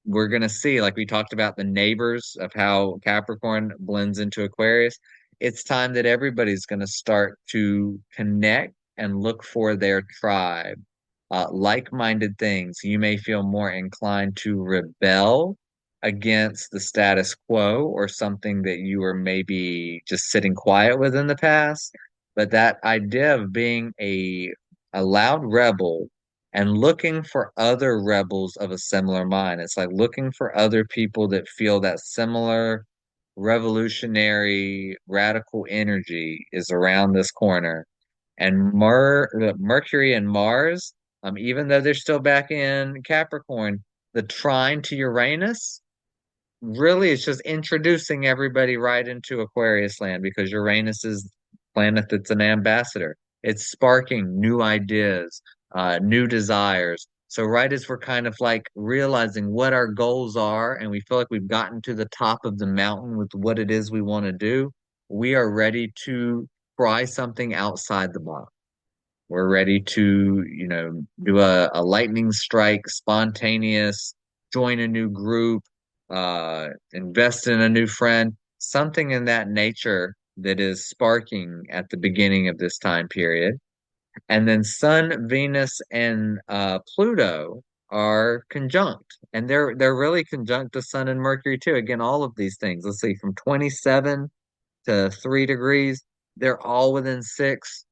we're going to see, like we talked about the neighbors of how Capricorn blends into Aquarius. It's time that everybody's going to start to connect and look for their tribe, like-minded things. You may feel more inclined to rebel against the status quo or something that you were maybe just sitting quiet with in the past. But that idea of being a loud rebel and looking for other rebels of a similar mind. It's like looking for other people that feel that similar revolutionary, radical energy is around this corner. And Mercury and Mars, even though they're still back in Capricorn, the trine to Uranus really is just introducing everybody right into Aquarius land because Uranus is the planet that's an ambassador. It's sparking new ideas, new desires. So right as we're kind of like realizing what our goals are, and we feel like we've gotten to the top of the mountain with what it is we want to do, we are ready to try something outside the box. We're ready to, do a lightning strike, spontaneous, join a new group, invest in a new friend, something in that nature that is sparking at the beginning of this time period. And then Sun, Venus, and Pluto are conjunct, and they're really conjunct to Sun and Mercury too. Again, all of these things. Let's see, from 27 to 3 degrees, they're all within six.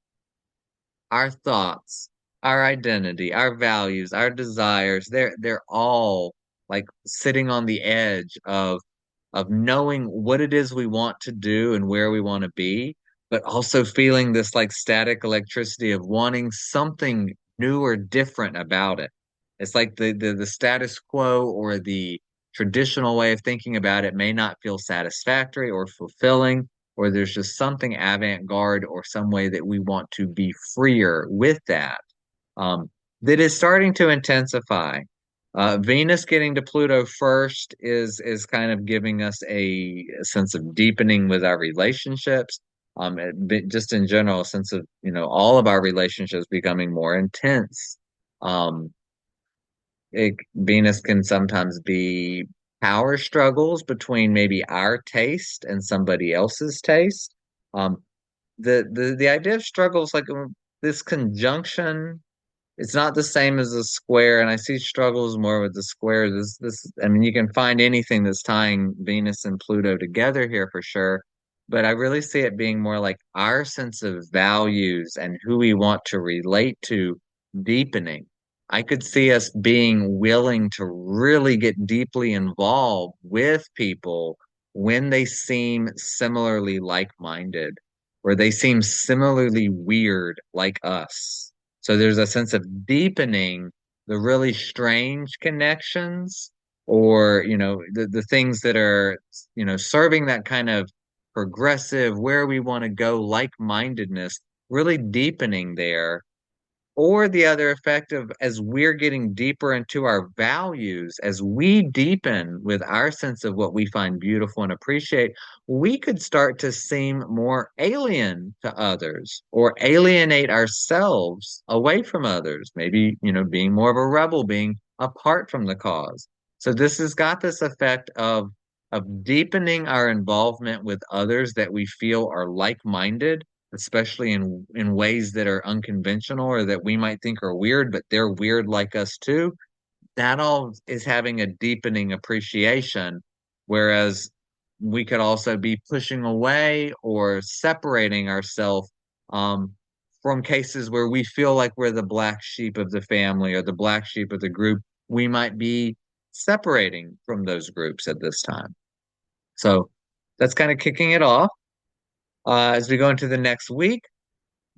Our thoughts, our identity, our values, our desires, they're all like sitting on the edge of knowing what it is we want to do and where we want to be, but also feeling this like static electricity of wanting something new or different about it. It's like the status quo or the traditional way of thinking about it may not feel satisfactory or fulfilling, or there's just something avant-garde or some way that we want to be freer with that. Um, that is starting to intensify. Venus getting to Pluto first is kind of giving us a sense of deepening with our relationships. Just in general, a sense of, all of our relationships becoming more intense. Um, Venus can sometimes be power struggles between maybe our taste and somebody else's taste. Um, the idea of struggles like this conjunction, it's not the same as a square, and I see struggles more with the square. I mean, you can find anything that's tying Venus and Pluto together here for sure, but I really see it being more like our sense of values and who we want to relate to deepening. I could see us being willing to really get deeply involved with people when they seem similarly like-minded, or they seem similarly weird like us. So there's a sense of deepening the really strange connections, or, the things that are, serving that kind of progressive, where we want to go, like-mindedness, really deepening there. Or the other effect of, as we're getting deeper into our values, as we deepen with our sense of what we find beautiful and appreciate, we could start to seem more alien to others or alienate ourselves away from others. Maybe, being more of a rebel, being apart from the cause. So this has got this effect of deepening our involvement with others that we feel are like-minded, especially in ways that are unconventional or that we might think are weird, but they're weird like us too. That all is having a deepening appreciation, whereas we could also be pushing away or separating ourselves um, from cases where we feel like we're the black sheep of the family or the black sheep of the group. We might be separating from those groups at this time. So that's kind of kicking it off. As we go into the next week,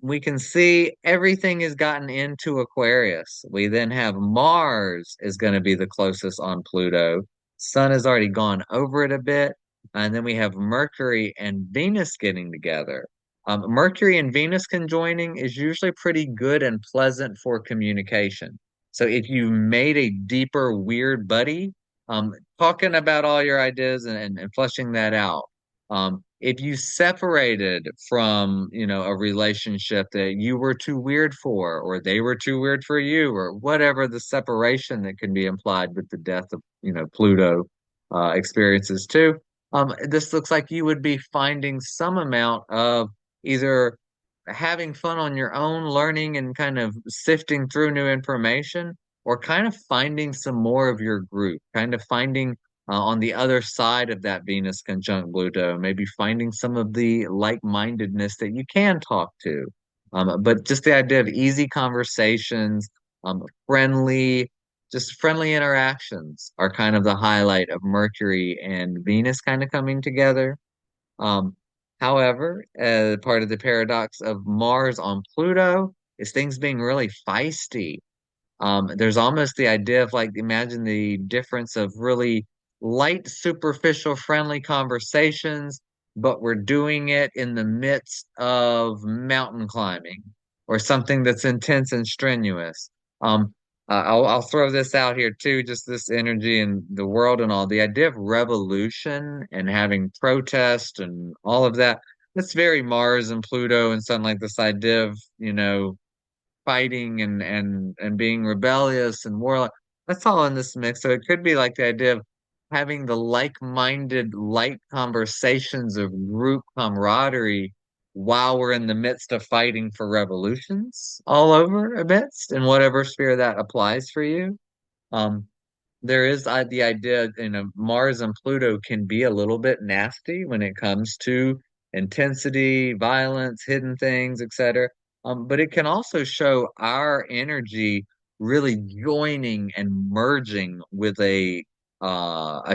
we can see everything has gotten into Aquarius. We then have Mars is going to be the closest on Pluto. Sun has already gone over it a bit. And then we have Mercury and Venus getting together. Mercury and Venus conjoining is usually pretty good and pleasant for communication. So if you made a deeper, weird buddy, talking about all your ideas and fleshing that out, if you separated from, a relationship that you were too weird for, or they were too weird for you, or whatever the separation that can be implied with the death of, Pluto experiences too, this looks like you would be finding some amount of either having fun on your own, learning and kind of sifting through new information, or kind of finding some more of your group, kind of finding on the other side of that Venus conjunct Pluto, maybe finding some of the like-mindedness that you can talk to. But just the idea of easy conversations, friendly, just friendly interactions are kind of the highlight of Mercury and Venus kind of coming together. Um, However, part of the paradox of Mars on Pluto is things being really feisty. There's almost the idea of like, imagine the difference of really light, superficial, friendly conversations, but we're doing it in the midst of mountain climbing or something that's intense and strenuous. Um, I'll throw this out here too, just this energy in the world and all. The idea of revolution and having protest and all of that, that's very Mars and Pluto and something like this idea of, fighting and being rebellious and warlike. That's all in this mix. So it could be like the idea of having the like-minded, light conversations of group camaraderie while we're in the midst of fighting for revolutions all over amidst in whatever sphere that applies for you. Um, there is the idea, Mars and Pluto can be a little bit nasty when it comes to intensity, violence, hidden things, etc. But it can also show our energy really joining and merging with a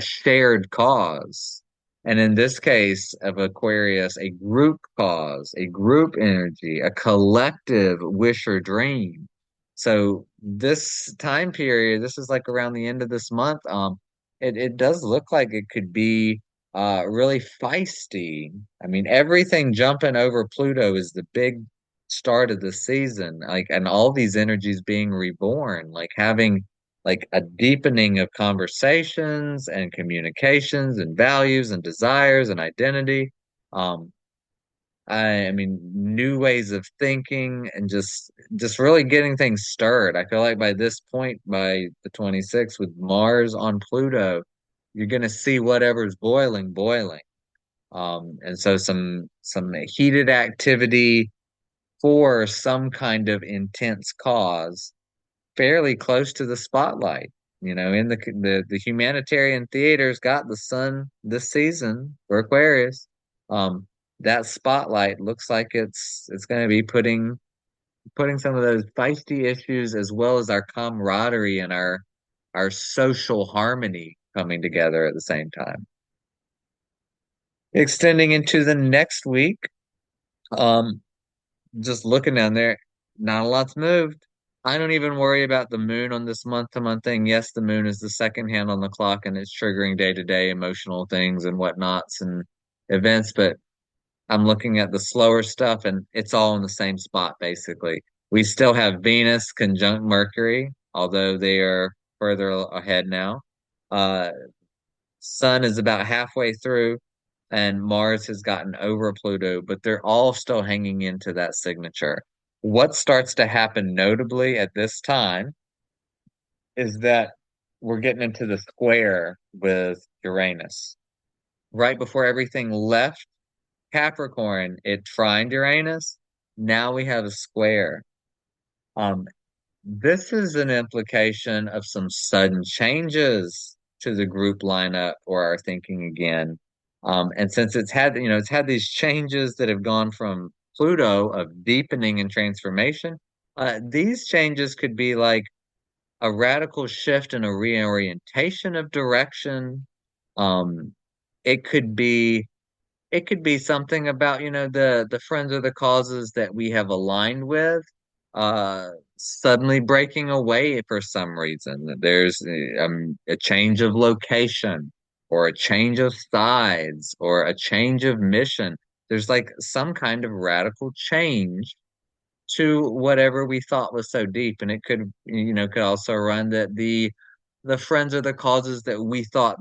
shared cause. And in this case of Aquarius, a group cause, a group energy, a collective wish or dream. So this time period, this is like around the end of this month. It does look like it could be really feisty. I mean, everything jumping over Pluto is the big start of the season, like, and all these energies being reborn, like having like a deepening of conversations and communications and values and desires and identity. Um, I mean, new ways of thinking and just really getting things stirred. I feel like by this point, by the 26th, with Mars on Pluto, you're gonna see whatever's boiling, boiling. And so some heated activity for some kind of intense cause, fairly close to the spotlight. In the humanitarian theater's got the sun this season for Aquarius. That spotlight looks like it's going to be putting some of those feisty issues as well as our camaraderie and our social harmony coming together at the same time. Extending into the next week, um, just looking down there, not a lot's moved. I don't even worry about the moon on this month-to-month thing. Yes, the moon is the second hand on the clock and it's triggering day-to-day emotional things and whatnots and events, but I'm looking at the slower stuff and it's all in the same spot, basically. We still have Venus conjunct Mercury, although they are further ahead now. Uh, Sun is about halfway through, and Mars has gotten over Pluto, but they're all still hanging into that signature. What starts to happen notably at this time is that we're getting into the square with Uranus. Right before everything left Capricorn, it trined Uranus. Now we have a square. Um, this is an implication of some sudden changes to the group lineup or our thinking again. And since it's had these changes that have gone from Pluto of deepening and transformation, these changes could be like a radical shift and a reorientation of direction. Um, it could be it could be something about, the friends or the causes that we have aligned with, suddenly breaking away for some reason. There's a change of location or a change of sides or a change of mission. There's like some kind of radical change to whatever we thought was so deep. And it could also run that the friends or the causes that we thought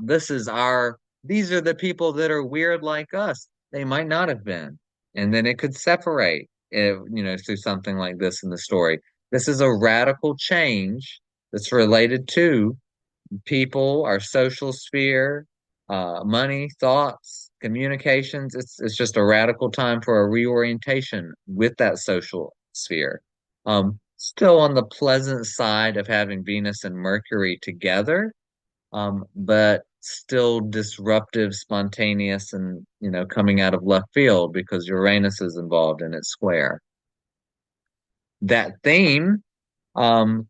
these are the people that are weird like us. They might not have been. And then it could separate, through something like this in the story. This is a radical change that's related to people, our social sphere, money, thoughts, communications. It's just a radical time for a reorientation with that social sphere. Still on the pleasant side of having Venus and Mercury together, but still disruptive, spontaneous, and coming out of left field because Uranus is involved in its square. That theme, um,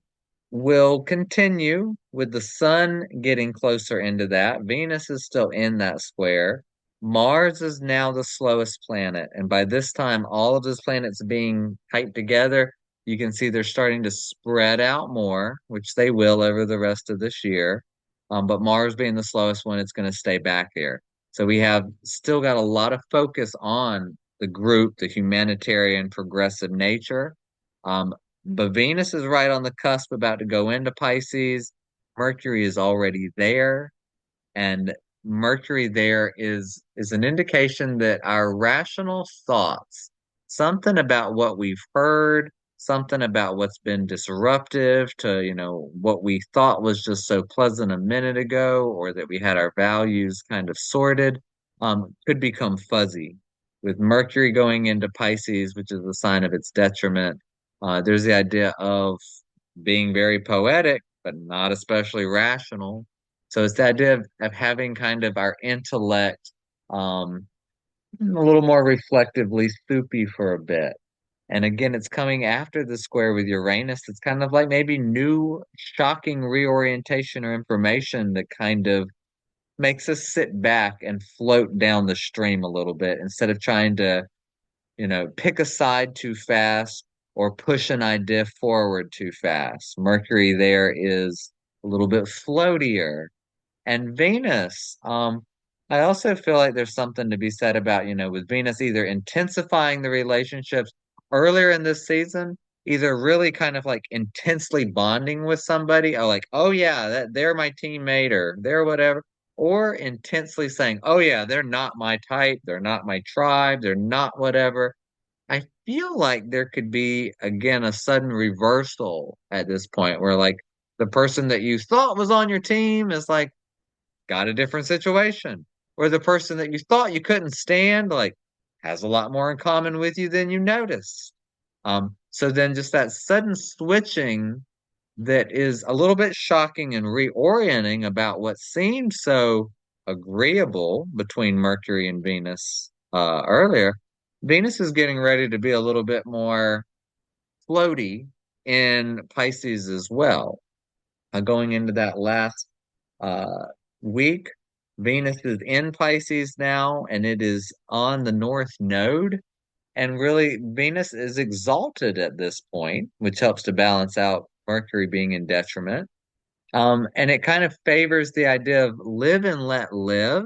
will continue with the sun getting closer into that. Venus is still in that square. Mars is now the slowest planet. And by this time, all of those planets being tight together, you can see they're starting to spread out more, which they will over the rest of this year. But Mars being the slowest one, it's going to stay back there. So we have still got a lot of focus on the group, the humanitarian progressive nature, But Venus is right on the cusp, about to go into Pisces. Mercury is already there, and Mercury there is an indication that our rational thoughts, something about what we've heard, something about what's been disruptive to, what we thought was just so pleasant a minute ago, or that we had our values kind of sorted, could become fuzzy. With Mercury going into Pisces, which is a sign of its detriment, there's the idea of being very poetic, but not especially rational. So it's the idea of having kind of our intellect a little more reflectively soupy for a bit. And again, it's coming after the square with Uranus. It's kind of like maybe new, shocking reorientation or information that kind of makes us sit back and float down the stream a little bit instead of trying to, pick a side too fast or push an idea forward too fast. Mercury there is a little bit floatier. And Venus, I also feel like there's something to be said about, with Venus either intensifying the relationships earlier in this season, either really kind of like intensely bonding with somebody, or like, oh yeah, that they're my teammate or they're whatever, or intensely saying, oh yeah, they're not my type, they're not my tribe, they're not whatever. I feel like there could be, again, a sudden reversal at this point where like the person that you thought was on your team is like, got a different situation. Or the person that you thought you couldn't stand, like, has a lot more in common with you than you noticed. So then just that sudden switching that is a little bit shocking and reorienting about what seemed so agreeable between Mercury and Venus earlier. Venus is getting ready to be a little bit more floaty in Pisces as well. Going into that last uh, week. Venus is in Pisces now, and it is on the North Node. And really, Venus is exalted at this point, which helps to balance out Mercury being in detriment. And it kind of favors the idea of live and let live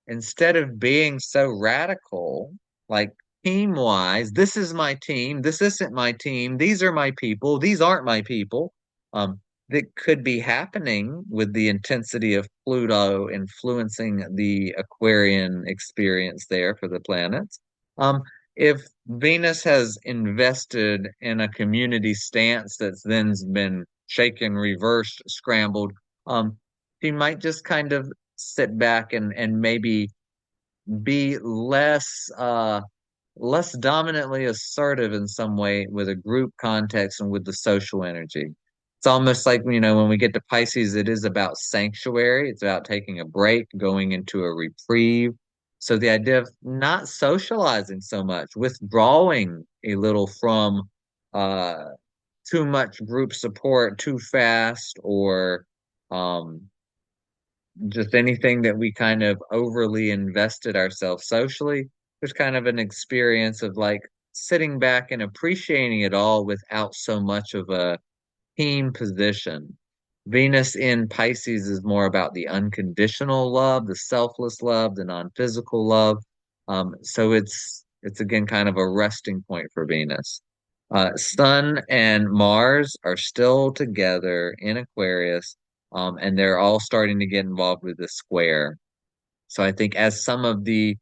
instead of being so radical, like team wise, this is my team, this isn't my team, these are my people, these aren't my people. Um, that could be happening with the intensity of Pluto influencing the Aquarian experience there for the planets. Um, if Venus has invested in a community stance that's then been shaken, reversed, scrambled, she might just kind of sit back and maybe be less dominantly assertive in some way with a group context and with the social energy. It's almost like, when we get to Pisces, it is about sanctuary. It's about taking a break, going into a reprieve. So the idea of not socializing so much, withdrawing a little from uh too much group support too fast, or um just anything that we kind of overly invested ourselves socially. There's kind of an experience of like sitting back and appreciating it all without so much of a team position. Venus in Pisces is more about the unconditional love, the selfless love, the non-physical love. So it's again kind of a resting point for Venus. Sun and Mars are still together in Aquarius, and they're all starting to get involved with the square. So I think as some of the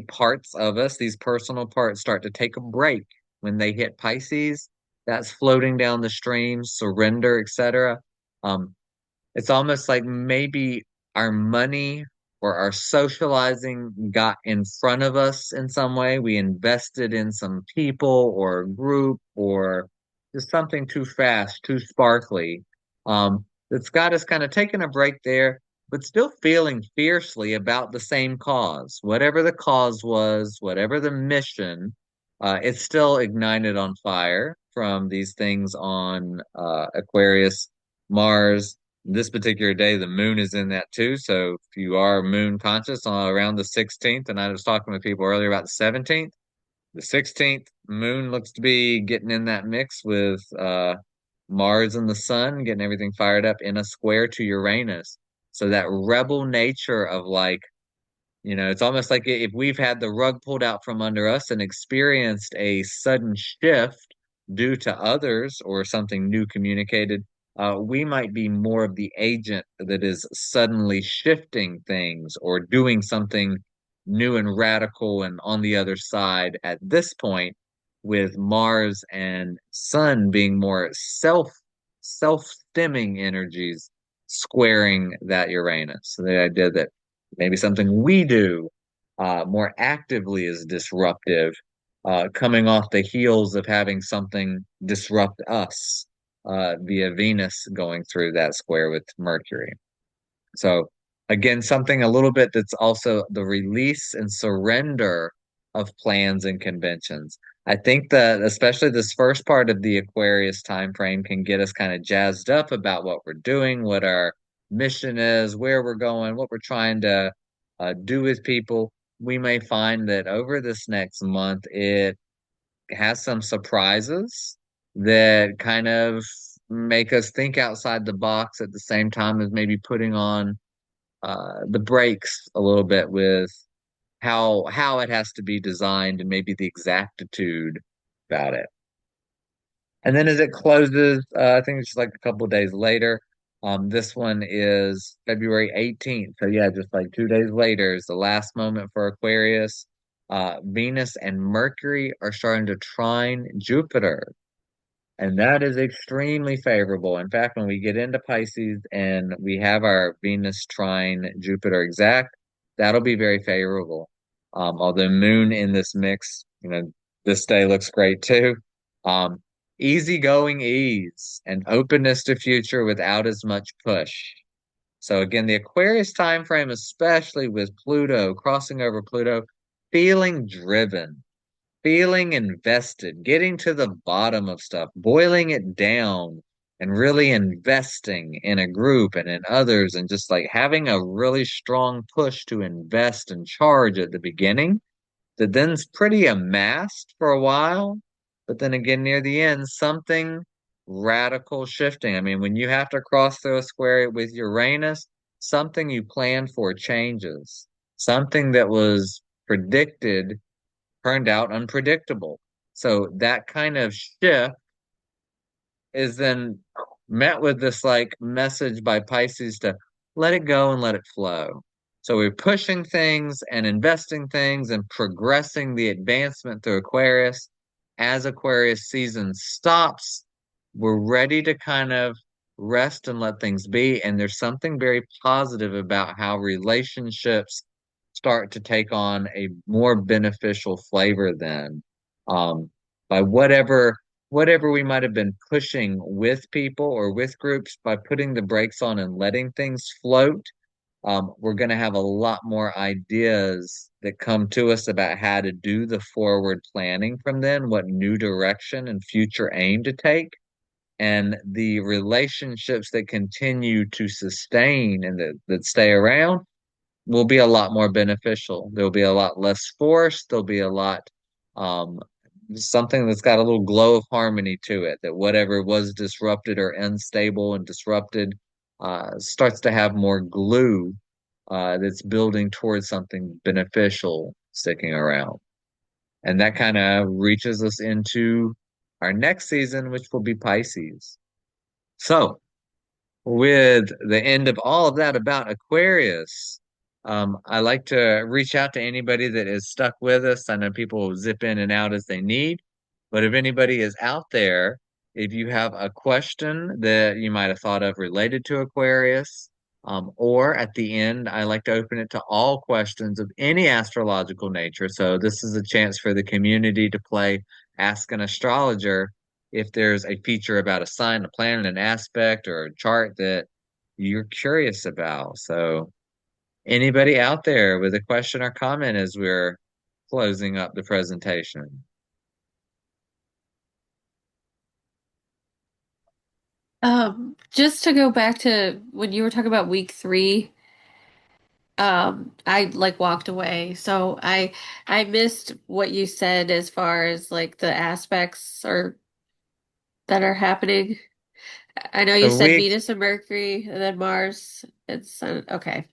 parts of us, these personal parts, start to take a break when they hit Pisces, that's floating down the stream, surrender, etc. Um, it's almost like maybe our money or our socializing got in front of us in some way. We invested in some people or a group or just something too fast, too sparkly. That's got us kind of taking a break there, but still feeling fiercely about the same cause. Whatever the cause was, whatever the mission, it's still ignited on fire from these things on Aquarius, Mars. This particular day, the moon is in that too. So if you are moon conscious around the 16th, and I was talking with people earlier about the 17th, the 16th moon looks to be getting in that mix with Mars and the sun, getting everything fired up in a square to Uranus. So that rebel nature of like, it's almost like if we've had the rug pulled out from under us and experienced a sudden shift due to others or something new communicated, we might be more of the agent that is suddenly shifting things or doing something new and radical and on the other side at this point, with Mars and Sun being more self-stemming energies squaring that Uranus. So the idea that maybe something we do more actively is disruptive, coming off the heels of having something disrupt us via Venus going through that square with Mercury. So again, something a little bit that's also the release and surrender of plans and conventions. I think that especially this first part of the Aquarius time frame can get us kind of jazzed up about what we're doing, what our mission is, where we're going, what we're trying to do with people. We may find that over this next month, it has some surprises that kind of make us think outside the box at the same time as maybe putting on the brakes a little bit with how it has to be designed and maybe the exactitude about it. And then as it closes, I think it's just like a couple of days later. This one is February 18th. So yeah, just like 2 days later is the last moment for Aquarius. Venus and Mercury are starting to trine Jupiter. And that is extremely favorable. In fact, when we get into Pisces and we have our Venus trine Jupiter exact, that'll be very favorable. Although Moon in this mix, this day looks great too. Um, Easygoing ease and openness to future without as much push. So again, the Aquarius time frame, especially with Pluto crossing over Pluto, feeling driven, feeling invested, getting to the bottom of stuff, boiling it down, and really investing in a group and in others, and just like having a really strong push to invest and charge at the beginning that then's pretty amassed for a while. But then again, near the end, something radical shifting. I mean, when you have to cross through a square with Uranus, something you planned for changes. Something that was predicted turned out unpredictable. So that kind of shift is then met with this like message by Pisces to let it go and let it flow. So we're pushing things and investing things and progressing the advancement through Aquarius. As Aquarius season stops, we're ready to kind of rest and let things be. And there's something very positive about how relationships start to take on a more beneficial flavor then. By whatever we might have been pushing with people or with groups, by putting the brakes on and letting things float, we're going to have a lot more ideas that come to us about how to do the forward planning from then, what new direction and future aim to take. And the relationships that continue to sustain and that stay around will be a lot more beneficial. There'll be a lot less force. There'll be a lot, um, something that's got a little glow of harmony to it, that whatever was disrupted or unstable and disrupted starts to have more glue that's building towards something beneficial sticking around. And that kind of reaches us into our next season, which will be Pisces. So, with the end of all of that about Aquarius, I like to reach out to anybody that is stuck with us. I know people zip in and out as they need, but if anybody is out there, if you have a question that you might have thought of related to Aquarius, or at the end, I like to open it to all questions of any astrological nature. So this is a chance for the community to play Ask an Astrologer if there's a feature about a sign, a planet, an aspect, or a chart that you're curious about. So, anybody out there with a question or comment as we're closing up the presentation? Just to go back to when you were talking about week three, I like walked away. So I missed what you said as far as like the aspects or that are happening. I know you So said week, Venus and Mercury and then Mars and Sun. Okay.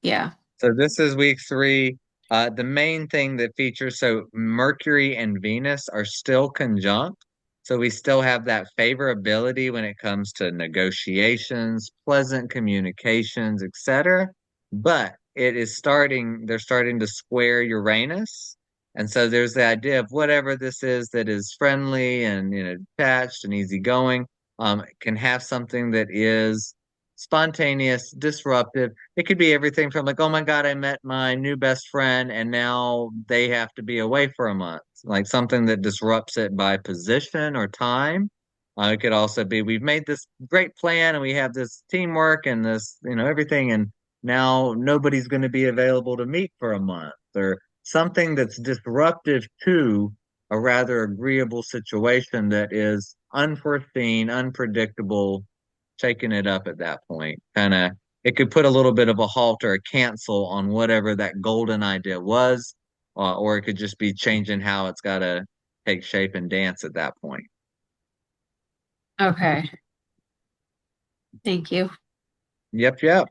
Yeah. so this is week three. The main thing that features, so Mercury and Venus are still conjunct. So we still have that favorability when it comes to negotiations, pleasant communications, etc. But they're starting to square Uranus. And so there's the idea of whatever this is that is friendly and attached and easygoing, can have something that is spontaneous, disruptive. It could be everything from like, oh my God, I met my new best friend and now they have to be away for a month, like something that disrupts it by position or time. It could also be we've made this great plan and we have this teamwork and this, everything, and now nobody's going to be available to meet for a month, or something that's disruptive to a rather agreeable situation that is unforeseen, unpredictable, shaking it up at that point. Kind of, it could put a little bit of a halt or a cancel on whatever that golden idea was, or it could just be changing how it's got to take shape and dance at that point. Okay. Thank you. Yep, yep.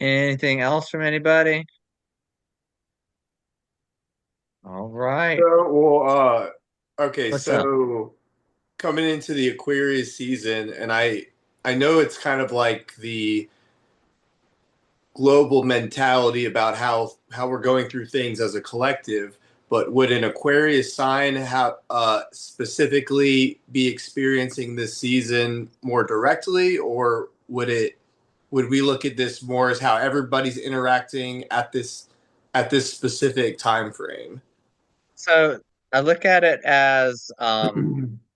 Anything else from anybody? All right. So, okay, What's up? so coming into the Aquarius season, and I know it's kind of like the global mentality about how we're going through things as a collective, but would an Aquarius sign have specifically be experiencing this season more directly, or would we look at this more as how everybody's interacting at this specific time frame? So I look at it as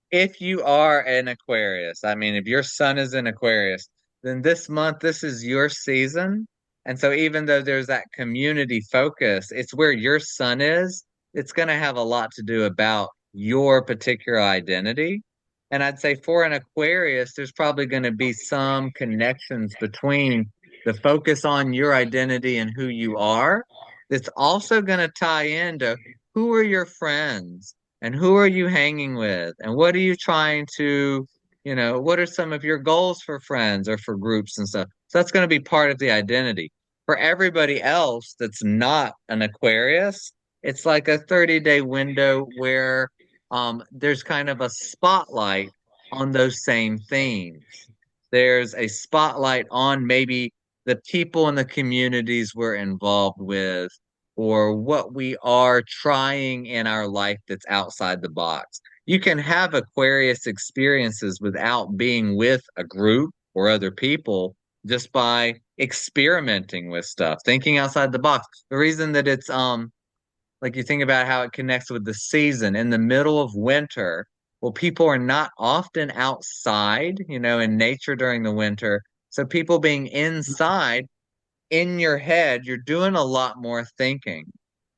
if you are an Aquarius, I mean, if your sun is in Aquarius, then this month, this is your season. And so even though there's that community focus, it's where your sun is, it's going to have a lot to do about your particular identity. And I'd say for an Aquarius, there's probably going to be some connections between the focus on your identity and who you are. That's also going to tie into who are your friends and who are you hanging with and what are you trying to, what are some of your goals for friends or for groups and stuff. So that's going to be part of the identity. For everybody else that's not an Aquarius, it's like a 30-day window where there's kind of a spotlight on those same themes. There's a spotlight on maybe the people and the communities we're involved with, or what we are trying in our life that's outside the box. You can have Aquarius experiences without being with a group or other people, just by experimenting with stuff, thinking outside the box. The reason that it's like you think about how it connects with the season in the middle of winter. Well, people are not often outside, in nature during the winter. So people being inside in your head, you're doing a lot more thinking.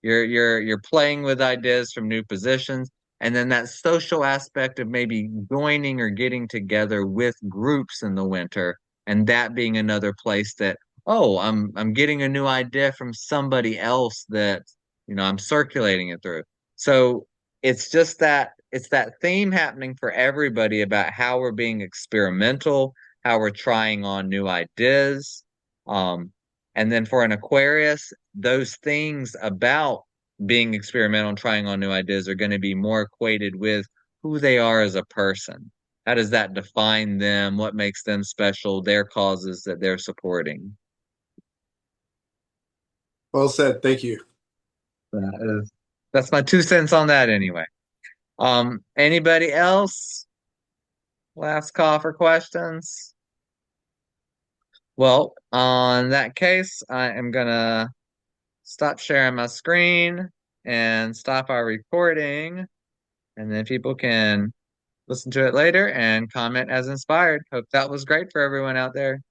You're playing with ideas from new positions. And then that social aspect of maybe joining or getting together with groups in the winter, and that being another place that, oh, I'm getting a new idea from somebody else that, I'm circulating it through. So it's that theme happening for everybody about how we're being experimental, how we're trying on new ideas. Um, and then for an Aquarius, those things about being experimental and trying on new ideas are going to be more equated with who they are as a person. How does that define them? What makes them special? Their causes that they're supporting. Well said. Thank you. That is, that's my 2 cents on that anyway. Anybody else? Last call for questions. Well, on that case, I am gonna stop sharing my screen and stop our recording. And then people can listen to it later and comment as inspired. Hope that was great for everyone out there.